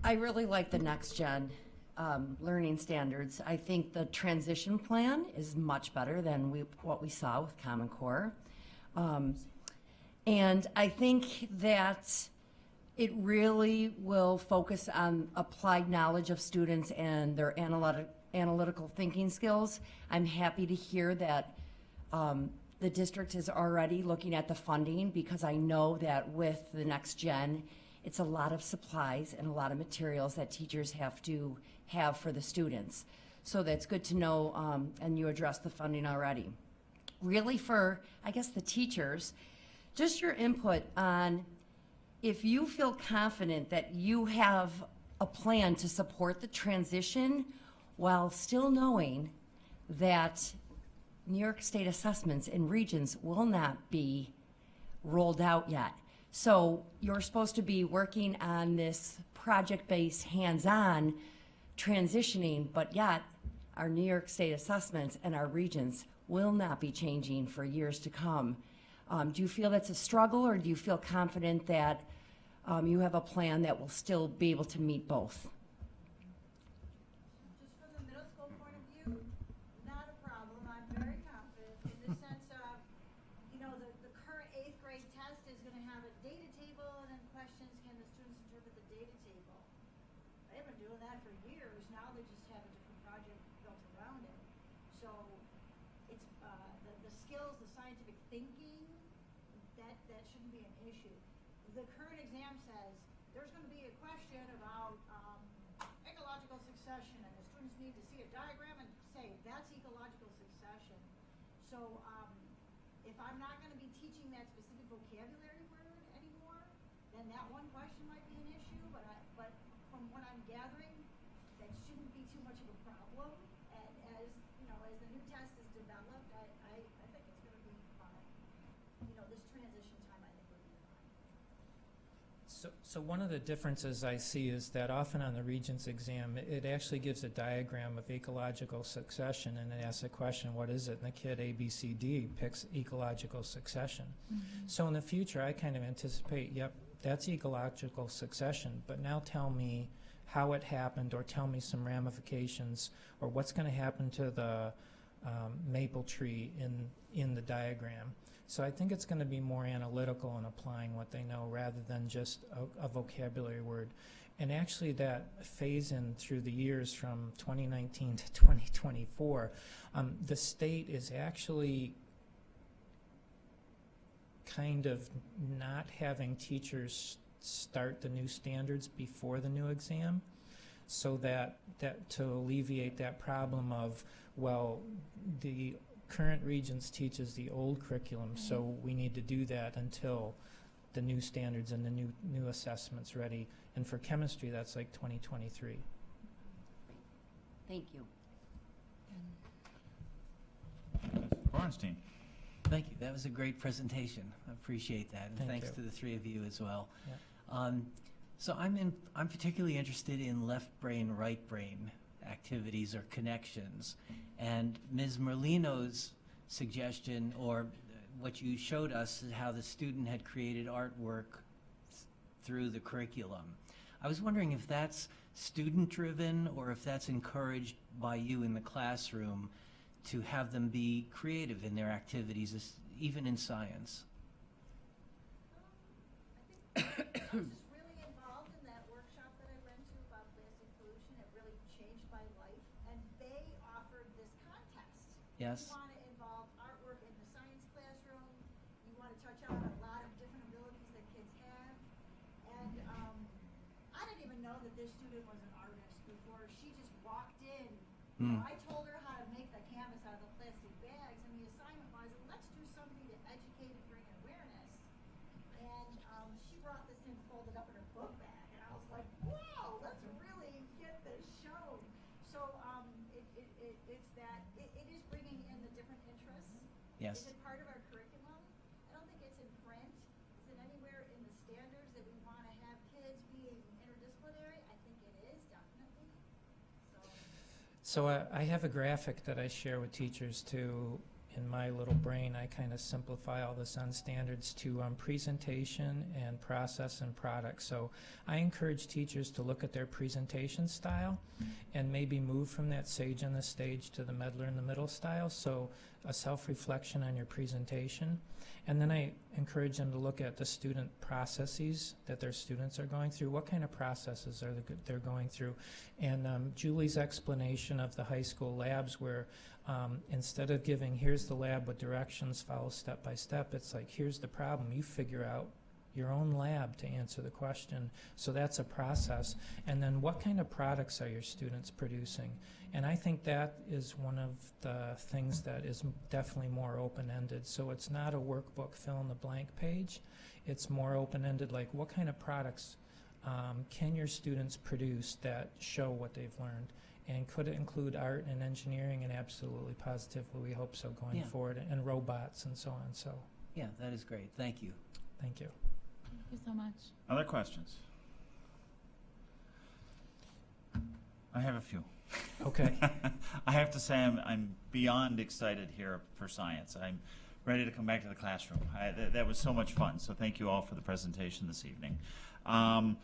I really like the next gen learning standards. I think the transition plan is much better than what we saw with Common Core. And I think that it really will focus on applied knowledge of students and their analytical thinking skills. I'm happy to hear that the district is already looking at the funding, because I know that with the next gen, it's a lot of supplies and a lot of materials that teachers have to have for the students. So that's good to know, and you addressed the funding already. Really for, I guess, the teachers, just your input on if you feel confident that you have a plan to support the transition while still knowing that New York State assessments in Regents will not be rolled out yet. So you're supposed to be working on this project-based, hands-on transitioning, but yet our New York State assessments and our Regents will not be changing for years to come. Do you feel that's a struggle, or do you feel confident that you have a plan that will still be able to meet both? Just from the middle school point of view, not a problem. I'm very confident in the sense of, you know, the current 8th grade test is going to have a data table and then questions, can the students interpret the data table? They've been doing that for years. Now they just have a different project built around it. So it's the skills, the scientific thinking, that shouldn't be an issue. The current exam says there's going to be a question about ecological succession, and the students students need to see a diagram and say, that's ecological succession. So, if I'm not gonna be teaching that specific vocabulary word anymore, then that one question might be an issue, but from what I'm gathering, that shouldn't be too much of a problem. And as, you know, as the new test is developed, I think it's gonna be fine. You know, this transition time, I think will be fine. So one of the differences I see is that often on the Regents exam, it actually gives a diagram of ecological succession, and it asks a question, what is it? And the kid A, B, C, D picks ecological succession. So in the future, I kind of anticipate, yep, that's ecological succession, but now tell me how it happened, or tell me some ramifications, or what's going to happen to the maple tree in the diagram. So I think it's going to be more analytical in applying what they know rather than just a vocabulary word. And actually that phase in through the years from 2019 to 2024, the state is actually kind of not having teachers start the new standards before the new exam, so that to alleviate that problem of, well, the current Regents teaches the old curriculum, so we need to do that until the new standards and the new assessments ready. And for chemistry, that's like 2023. Thank you. Bornstein. Thank you. That was a great presentation. I appreciate that, and Thank thanks you. to the three of you as well. Yeah. So I'm particularly interested in left brain, right brain activities or connections, and Ms. Merlino's suggestion, or what you showed us, is how the student had created artwork through the curriculum. I was wondering if that's student-driven or if that's encouraged by you in the classroom to have them be creative in their activities, even in science. I was just really involved in that workshop that I went to about plastic pollution. It really changed my life, and they offered this contest. Yes. You want to involve artwork in the science classroom. You want to touch on a lot of different abilities that kids have. And I didn't even know that this student was an artist before she just walked in. I told her how to make the canvas out of the plastic bags, and the assignment was, let's do something to educate and bring awareness. And she brought this in folded up in her book bag, and I was like, wow, let's really get this shown. So it's that, it is bringing in the different interests. Yes. Is it part of our curriculum? I don't think it's in print. Is it anywhere in the standards that we want to have kids being interdisciplinary? I think it is, definitely. So I have a graphic that I share with teachers too. In my little brain, I kind of simplify all this on standards to presentation and process and product. So I encourage teachers to look at their presentation style and maybe move from that sage on the stage to the meddler in the middle style. So a self-reflection on your presentation. And then I encourage them to look at the student processes that their students are going through. What kind of processes are they're going through? And Julie's explanation of the high school labs, where instead of giving, here's the lab with directions, follow step by step, it's like, here's the problem. You figure out your own lab to answer the question. So that's a process. And then what kind of products are your students producing? And I think that is one of the things that is definitely more open-ended. So it's not a workbook fill-in-the-blank page. It's more open-ended, like what kind of products can your students produce that show what they've learned? And could it include art and engineering? And absolutely, positively, we hope so going forward, and robots and so on. So Yeah, that is great. Thank you. thank you. Thank you so much. Other questions? I have a few. Okay. I have to say I'm beyond excited here for science. I'm ready to come back to the classroom. That was so much fun, so thank you all for the presentation this evening. I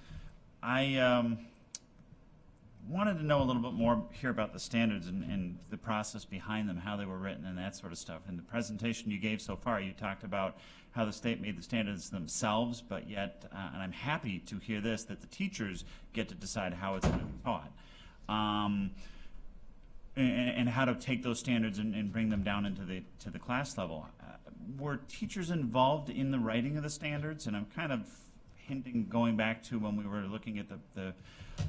wanted to know a little bit more here about the standards and the process behind them, how they were written and that sort of stuff. In the presentation you gave so far, you talked about how the state made the standards themselves, but yet, and I'm happy to hear this, that the teachers get to decide how it's going to be taught. And how to take those standards and bring them down into the class level. Were teachers involved in the writing of the standards? And I'm kind of hinting, going back to when we were looking at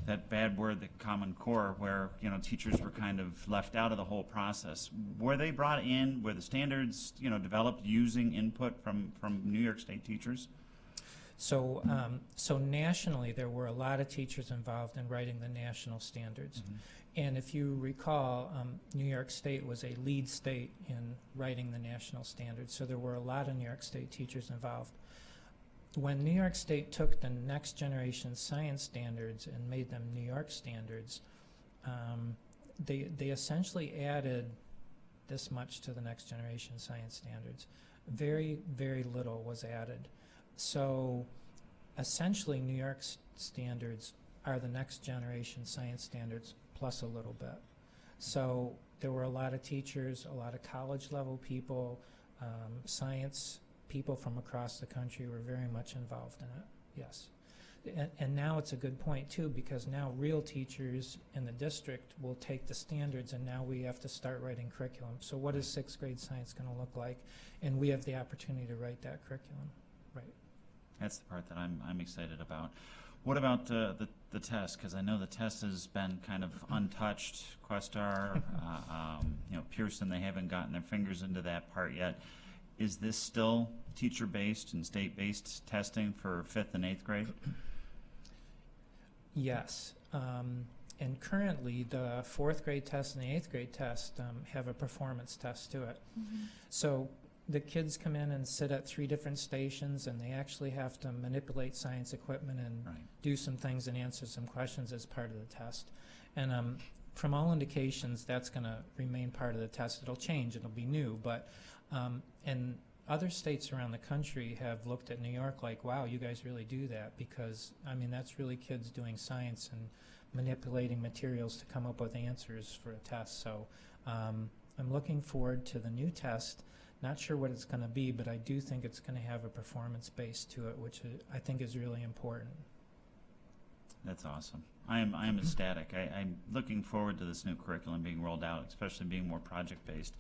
that bad word, the Common Core, where, you know, teachers were kind of left out of the whole process. Were they brought in? Were the standards, you know, developed using input from New York State teachers? So, so nationally, there were a lot of teachers involved in writing the national standards. And if you recall, New York State was a lead state in writing the national standards, so there were a lot of New York State teachers involved. When New York State took the next generation science standards and made them New York standards, they essentially added this much to the next generation science standards. Very, very little was added. So essentially, New York standards are the next generation science standards plus a little bit. So there were a lot of teachers, a lot of college level people, science people from across the country were very much involved in it, yes. And now it's a good point too, because now real teachers in the district will take the standards, and now we have to start writing curriculum. So what is 6th grade science going to look like? And we have the opportunity to write that curriculum, right? That's the part that I'm excited about. What about the test? Because I know the test has been kind of untouched. Questar, you know, Pearson, they haven't gotten their fingers into that part yet. Is this still teacher-based and state-based testing for 5th and 8th grade? Yes. And currently, the 4th grade test and the 8th grade test have a performance test to it. So the kids come in and sit at 3 different stations, and they actually have to manipulate science equipment and do some things and answer some questions as part of the test. And from all indications, that's going to remain part of the test. It'll change. It'll be new. But and other states around the country have looked at New York like, wow, you guys really do that, because, I mean, that's really kids doing science and manipulating materials to come up with answers for a test. So I'm looking forward to the new test. Not sure what it's going to be, but I do think it's going to have a performance base to it, which I think is really important. That's awesome. I am ecstatic. I'm looking forward to this new curriculum being rolled out, especially being more project-based,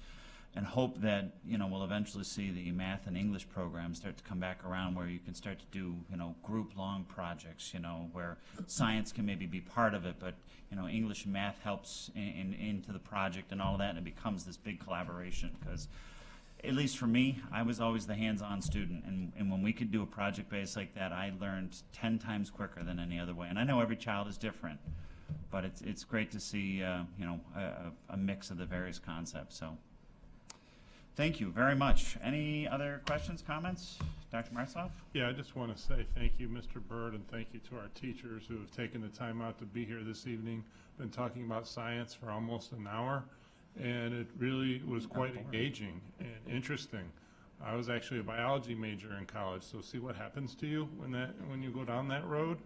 and hope that, you know, we'll eventually see the math and English programs start to come back around, where you can start to do, you know, group-long projects, you know, where science can maybe be part of it, but, you know, English and math helps into the project and all of that, and it becomes this big collaboration. Because, at least for me, I was always the hands-on student, and when we could do a project base like that, I learned 10 times quicker than any other way. And I know every child is different, but it's great to see, you know, a mix of the various concepts. So thank you very much. Any other questions, comments? Dr. Martzloff? Yeah, I just want to say thank you, Mr. Bird, and thank you to our teachers who have taken the time out to be here this evening. Been talking about science for almost an hour, and it really was quite engaging and interesting. I was actually a biology major in college, so see what happens to you when you go down that road.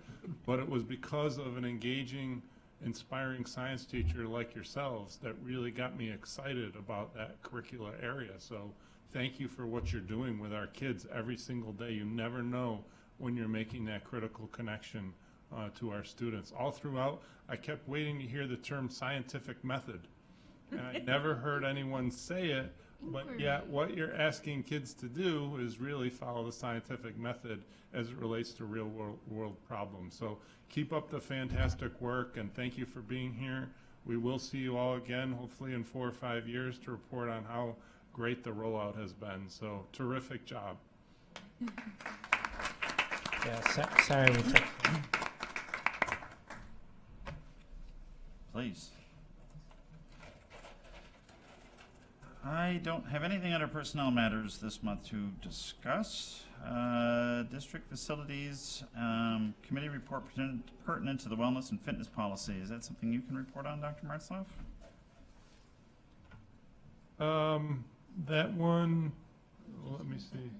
But it was because of an engaging, inspiring science teacher like yourselves that really got me excited about that curricular area. So thank you for what you're doing with our kids every single day. You never know when you're making that critical connection to our students. All throughout, I kept waiting to hear the term scientific method. And I never heard anyone say it, but yet what you're asking kids to do is really follow the scientific method as it relates to real world problems. So keep up the fantastic work, and thank you for being here. We will see you all again, hopefully in 4 or 5 years, to report on how great the rollout has been. So terrific job. Yeah, sorry we took. Please. I don't have anything under personnel matters this month to discuss. District facilities committee report pertinent to the wellness and fitness policy. Is that something you can report on, Dr. Martzloff? That one, let me see.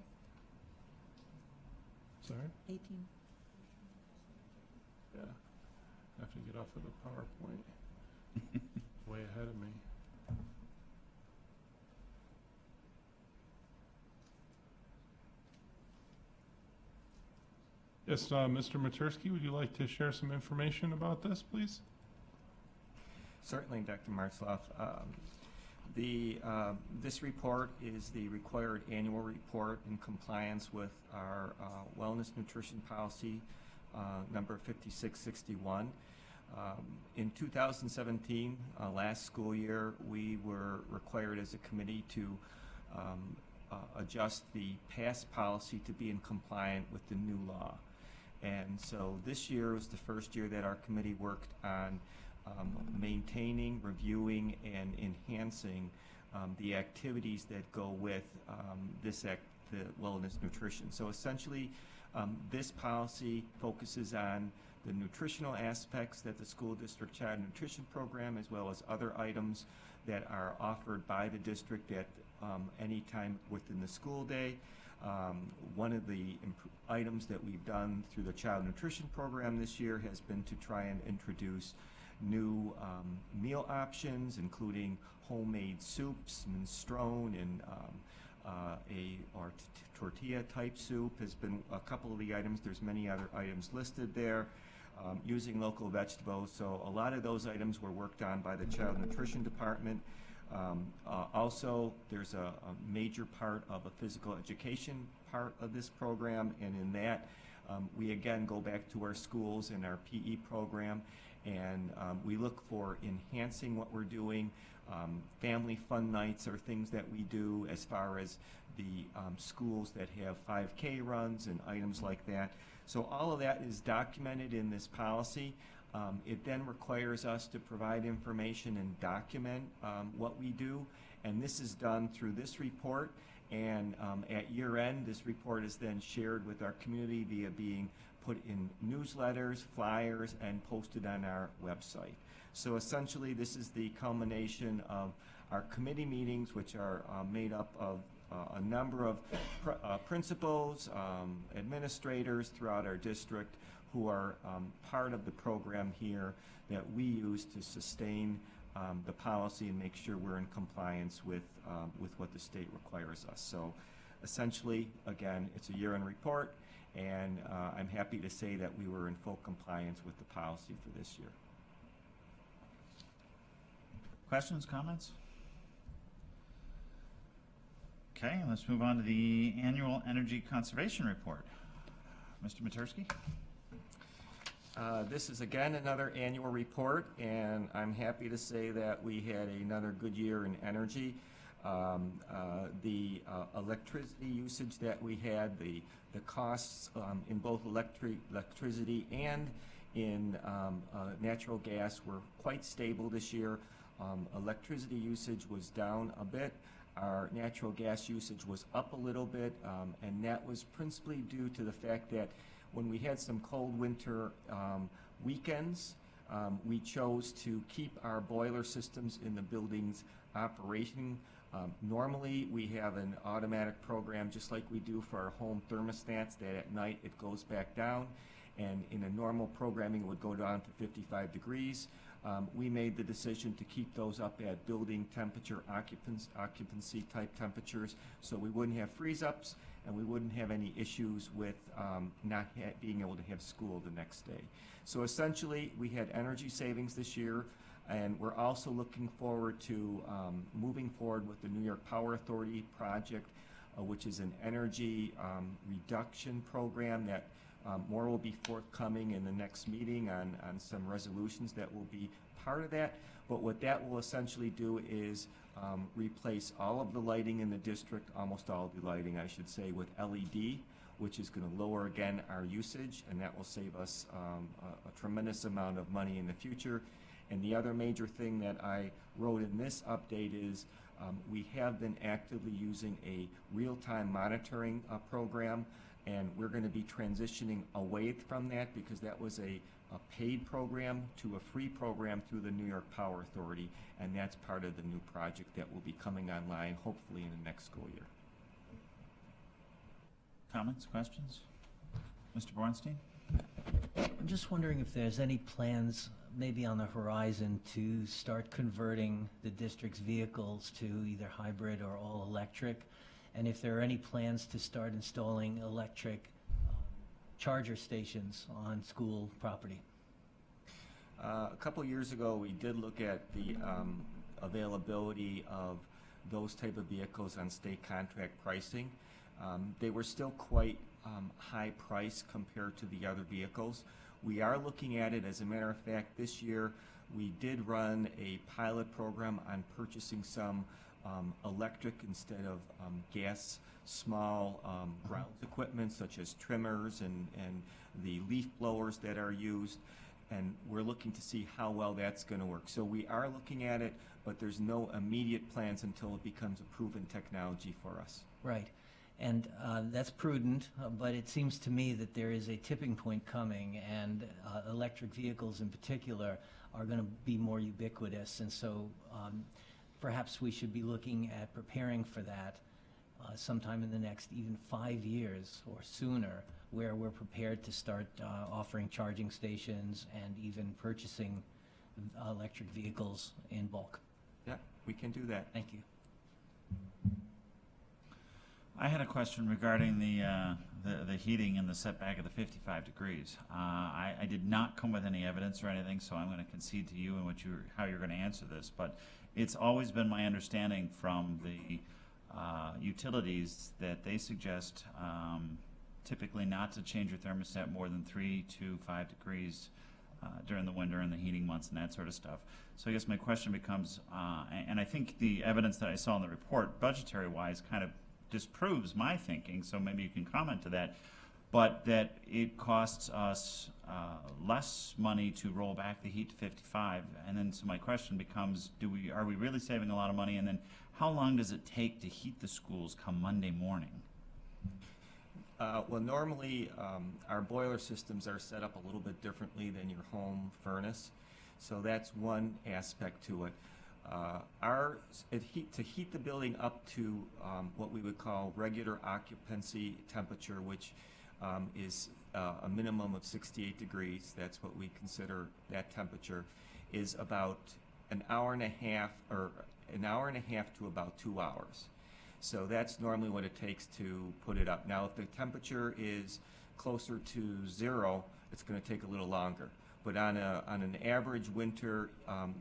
Sorry? 18. Yeah. I have to get off of the PowerPoint. Way ahead of me. Yes, Mr. Matursky, would you like to share some information about this, please? Certainly, Dr. Martzloff. This report is the required annual report in compliance with our wellness nutrition policy number 5661. In 2017, last school year, we were required as a committee to adjust the past policy to be in compliant with the new law. And so this year was the first year that our committee worked on maintaining, reviewing, and enhancing the activities that go with the wellness nutrition. So essentially, this policy focuses on the nutritional aspects that the school district child nutrition program, as well as other items that are offered by the district at any time within the school day. One of the items that we've done through the child nutrition program this year has been to try and introduce new meal options, including homemade soups, minestrone, and tortilla type soup has been a couple of the items. There's many other items listed there. Using local vegetables. So a lot of those items were worked on by the child nutrition department. Also, there's a major part of a physical education part of this program, and in that, we again go back to our schools and our PE program, and we look for enhancing what we're doing. Family fun nights are things that we do as far as the schools that have 5K runs and items like that. So all of that is documented in this policy. It then requires us to provide information and document what we do, and this is done through this report. And at year end, this report is then shared with our community via being put in newsletters, flyers, and posted on our website. So essentially, this is the culmination of our committee meetings, which are made up of a number of principals, administrators throughout our district who are part of the program here that we use to sustain the policy and make sure we're in compliance with what the state requires us. So essentially, again, it's a year-end report, and I'm happy to say that we were in full compliance with the policy for this year. Questions, comments? Okay, let's move on to the annual energy conservation report. Mr. Matursky? This is again another annual report, and I'm happy to say that we had another good year in energy. The electricity usage that we had, the costs in both electricity and in natural gas were quite stable this year. Electricity usage was down a bit. Our natural gas usage was up a little bit, and that was principally due to the fact that when we had some cold winter weekends, we chose to keep our boiler systems in the buildings operating. Normally, we have an automatic program just like we do for our home thermostats that at night it goes back down, and in a normal programming it would go down to 55 degrees. We made the decision to keep those up at building temperature occupancy type temperatures, so we wouldn't have freeze-ups and we wouldn't have any issues with not being able to have school the next day. So essentially, we had energy savings this year, and we're also looking forward to moving forward with the New York Power Authority project, which is an energy reduction program that more will be forthcoming in the next meeting on some resolutions that will be part of that. But what that will essentially do is replace all of the lighting in the district, almost all of the lighting, I should say, with LED, which is going to lower again our usage, and that will save us a tremendous amount of money in the future. And the other major thing that I wrote in this update is we have been actively using a real-time monitoring program, and we're going to be transitioning away from that because that was a paid program to a free program through the New York Power Authority, and that's part of the new project that will be coming online hopefully in the next school year. Comments, questions? Mr. Bornstein? I'm just wondering if there's any plans maybe on the horizon to start converting the district's vehicles to either hybrid or all electric, and if there are any plans to start installing electric charger stations on school property. A couple years ago, we did look at the availability of those type of vehicles on state contract pricing. They were still quite high price compared to the other vehicles. We are looking at it. As a matter of fact, this year we did run a pilot program on purchasing some electric instead of gas, small grounds equipment such as trimmers and the leaf blowers that are used, and we're looking to see how well that's going to work. So we are looking at it, but there's no immediate plans until it becomes a proven technology for us. Right. And that's prudent, but it seems to me that there is a tipping point coming, and electric vehicles in particular are going to be more ubiquitous. And so perhaps we should be looking at preparing for that sometime in the next even 5 years or sooner, where we're prepared to start offering charging stations and even purchasing electric vehicles in bulk. Yeah, we can do that. Thank you. I had a question regarding the heating and the setback of the 55 degrees. I did not come with any evidence or anything, so I'm going to concede to you and how you're going to answer this. But it's always been my understanding from the utilities that they suggest typically not to change your thermostat more than 3 to 5 degrees during the winter and the heating months and that sort of stuff. So I guess my question becomes, and I think the evidence that I saw in the report, budgetary-wise, kind of disproves my thinking, so maybe you can comment to that, but that it costs us less money to roll back the heat to 55, and then so my question becomes, are we really saving a lot of money, and then how long does it take to heat the schools come Monday morning? Well, normally our boiler systems are set up a little bit differently than your home furnace, so that's one aspect to it. To heat the building up to what we would call regular occupancy temperature, which is a minimum of 68 degrees, that's what we consider that temperature, is about an hour and a half to about 2 hours. So that's normally what it takes to put it up. Now, if the temperature is closer to 0, it's going to take a little longer. But on an average winter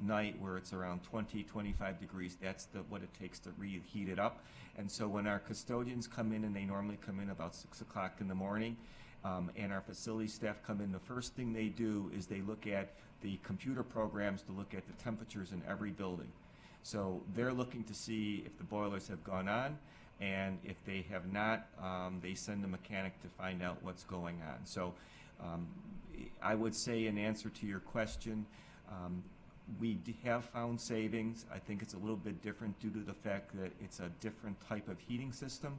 night where it's around 20, 25 degrees, that's what it takes to reheat it up. And so when our custodians come in, and they normally come in about 6 o'clock in the morning, and our facility staff come in, the first thing they do is they look at the computer programs to look at the temperatures in every building. So they're looking to see if the boilers have gone on, and if they have not, they send a mechanic to find out what's going on. So I would say, in answer to your question, we have found savings. I think it's a little bit different due to the fact that it's a different type of heating system,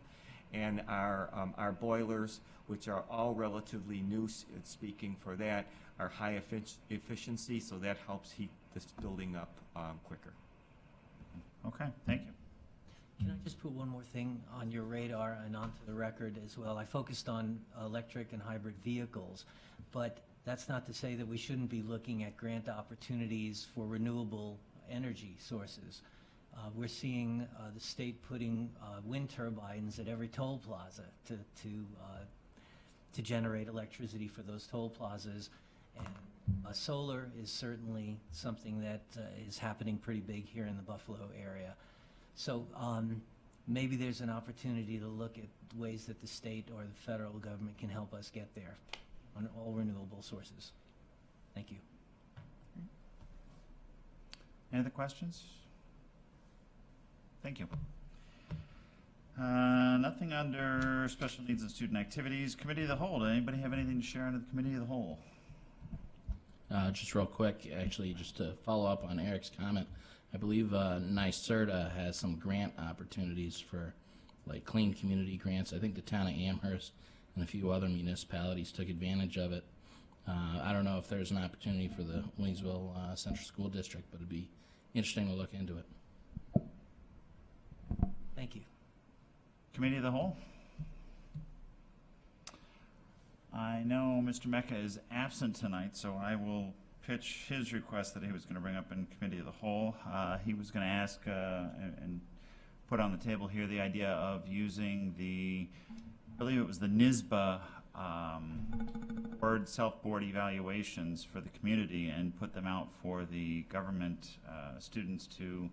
and our boilers, which are all relatively new, speaking for that, are high efficiency, so that helps heat this building up quicker. Okay, thank you. Can I just put one more thing on your radar and onto the record as well? I focused on electric and hybrid vehicles, but that's not to say that we shouldn't be looking at grant opportunities for renewable energy sources. We're seeing the state putting wind turbines at every toll plaza to generate electricity for those toll plazas, and solar is certainly something that is happening pretty big here in the Buffalo area. So maybe there's an opportunity to look at ways that the state or the federal government can help us get there on all renewable sources. Thank you. Any other questions? Thank you. Nothing under special needs and student activities. Committee of the Whole. Does anybody have anything to share under the Committee of the Whole? Just real quick, actually, just to follow up on Eric's comment, I believe NYSERDA has some grant opportunities for like clean community grants. I think the town of Amherst and a few other municipalities took advantage of it. I don't know if there's an opportunity for the Williamsville Central School District, but it'd be interesting to look into it. Thank you. Committee of the Whole. I know Mr. Mecca is absent tonight, so I will pitch his request that he was going to bring up in Committee of the Whole. He was going to ask and put on the table here the idea of using I believe it was the NISBA self-board evaluations for the community and put them out for the government students to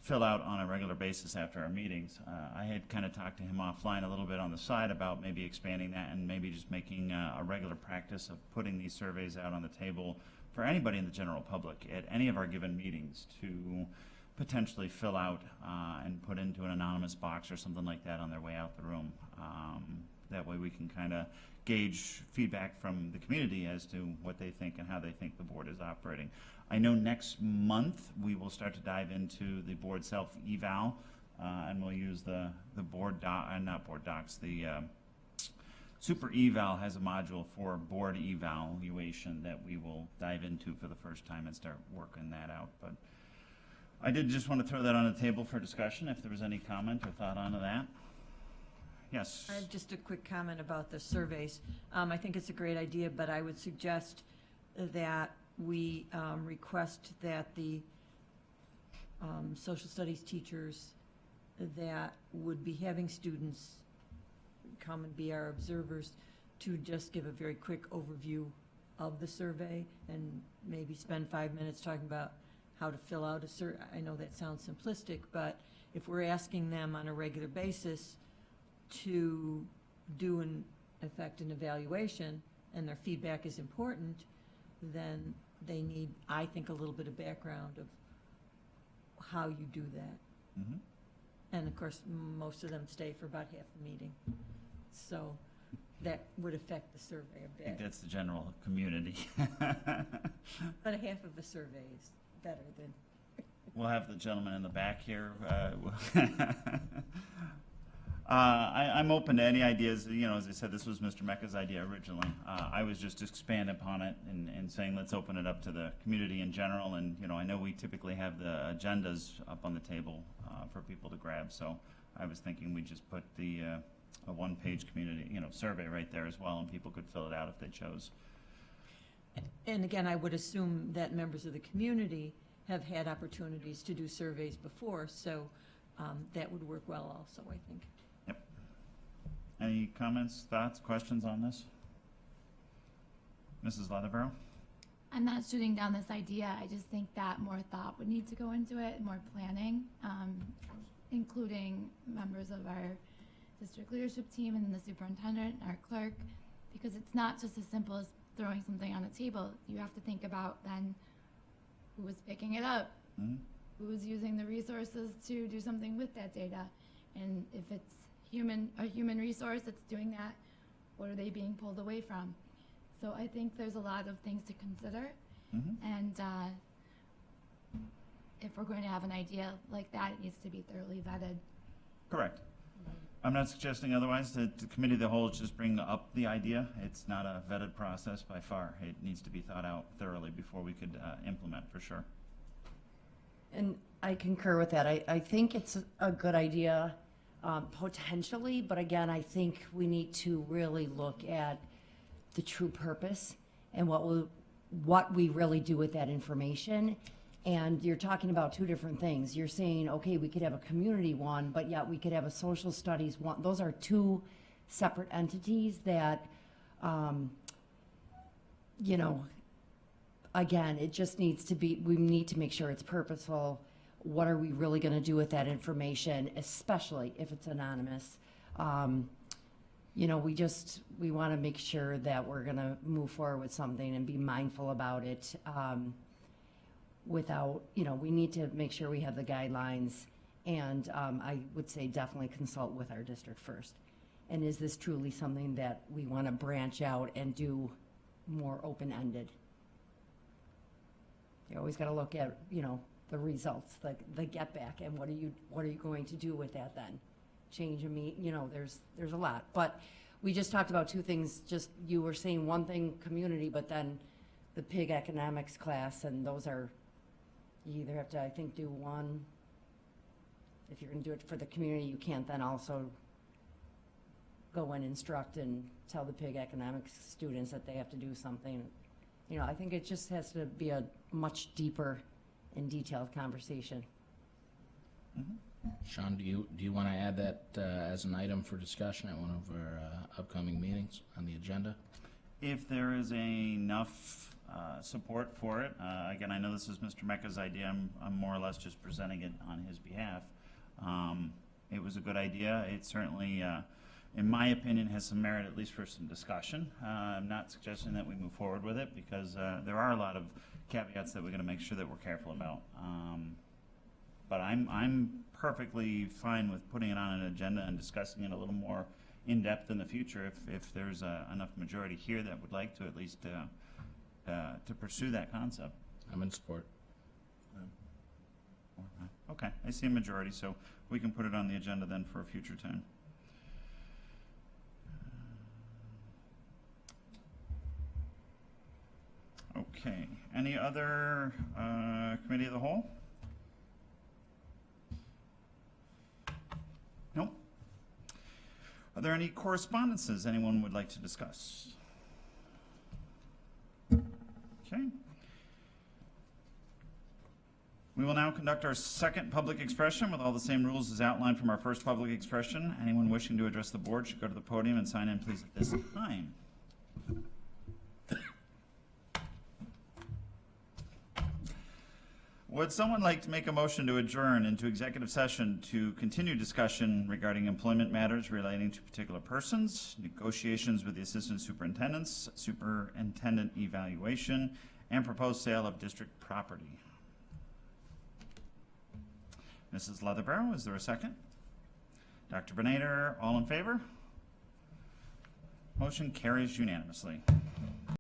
fill out on a regular basis after our meetings. I had kind of talked to him offline a little bit on the side about maybe expanding that and maybe just making a regular practice of putting these surveys out on the table for anybody in the general public at any of our given meetings to potentially fill out and put into an anonymous box or something like that on their way out the room. That way we can kind of gauge feedback from the community as to what they think and how they think the board is operating. I know next month we will start to dive into the board self-eval, and we'll use the board not board docs, the Super Eval has a module for board evaluation that we will dive into for the first time and start working that out. But I did just want to throw that on the table for discussion, if there was any comment or thought on that. Yes. I have just a quick comment about the surveys. I think it's a great idea, but I would suggest that we request that the social studies teachers that would be having students come and be our observers to just give a very quick overview of the survey and maybe spend 5 minutes talking about how to fill out a survey. I know that sounds simplistic, but if we're asking them on a regular basis to do an evaluation and their feedback is important, then they need, I think, a little bit of background of how you do that. Mm-hmm. And of course, most of them stay for about half the meeting. So that would affect the survey a I bit. think that's the general community. But a half of a survey is better than. We'll have the gentleman in the back here. I'm open to any ideas. You know, as I said, this was Mr. Mecca's idea originally. I was just expanding upon it and saying let's open it up to the community in general. And, you know, I know we typically have the agendas up on the table for people to grab. So I was thinking we just put the a one-page community, survey right there as well, and people could fill it out if they chose. And again, I would assume that members of the community have had opportunities to do surveys before, so that would work well also, I think. Yep. Any comments, thoughts, questions on this? Mrs. Leatherborough? I'm not shooting down this idea. I just think that more thought would need to go into it, more planning, including members of our district leadership team and the superintendent, our clerk, because it's not just as simple as throwing something on a table. You have to think about then who is picking it up, who is using the resources to do something with that data, and if it's a human resource that's doing that, what are they being pulled away from? So I think there's a lot of things to consider, and if we're going to have an idea like that, it needs to be thoroughly vetted. Correct. I'm not suggesting otherwise. The committee of the whole just bring up the idea. It's not a vetted process by far. It needs to be thought out thoroughly before we could implement for sure. And I concur with that. I think it's a good idea potentially, but again, I think we need to really look at the true purpose and what we really do with that information. And you're talking about two different things. You're saying, okay, we could have a community one, but yet we could have a social studies one. Those are two separate entities that, again, it just needs to be, we need to make sure it's purposeful. What are we really going to do with that information, especially if it's anonymous? We want to make sure that we're going to move forward with something and be mindful about it. Without, we need to make sure we have the guidelines, and I would say definitely consult with our district first. And is this truly something that we want to branch out and do more open-ended? You always got to look at, the results, the get back, and what are you going to do with that then? Change there's a lot. But we just talked about two things. Just you were saying one thing, community, but then the PIG economics class, and those are. You either have to, I think, do one. If you're going to do it for the community, you can't then also go and instruct and tell the PIG economics students that they have to do something. I think it just has to be a much deeper and detailed conversation. Sean, do you want to add that as an item for discussion at one of our upcoming meetings on the agenda? If there is enough support for it, again, I know this is Mr. Mecca's idea. I'm more or less just presenting it on his behalf. It was a good idea. It certainly, in my opinion, has some merit, at least for some discussion. I'm not suggesting that we move forward with it because there are a lot of caveats that we're going to make sure that we're careful about. But I'm perfectly fine with putting it on an agenda and discussing it a little more in depth in the future if there's enough majority here that would like to at least to pursue that concept. I'm in support. Okay, I see a majority, so we can put it on the agenda then for a future time. Okay, any other committee of the whole? Nope. Are there any correspondences anyone would like to discuss? Okay. We will now conduct our second public expression with all the same rules as outlined from our first public expression. Anyone wishing to address the board should go to the podium and sign in, please, at this time. Would someone like to make a motion to adjourn into executive session to continue discussion regarding employment matters relating to particular persons, negotiations with the assistant superintendents, superintendent evaluation, and proposed sale of district property? Mrs. Leatherborough, is there a second? Dr. Benader, all in favor? Motion carries unanimously.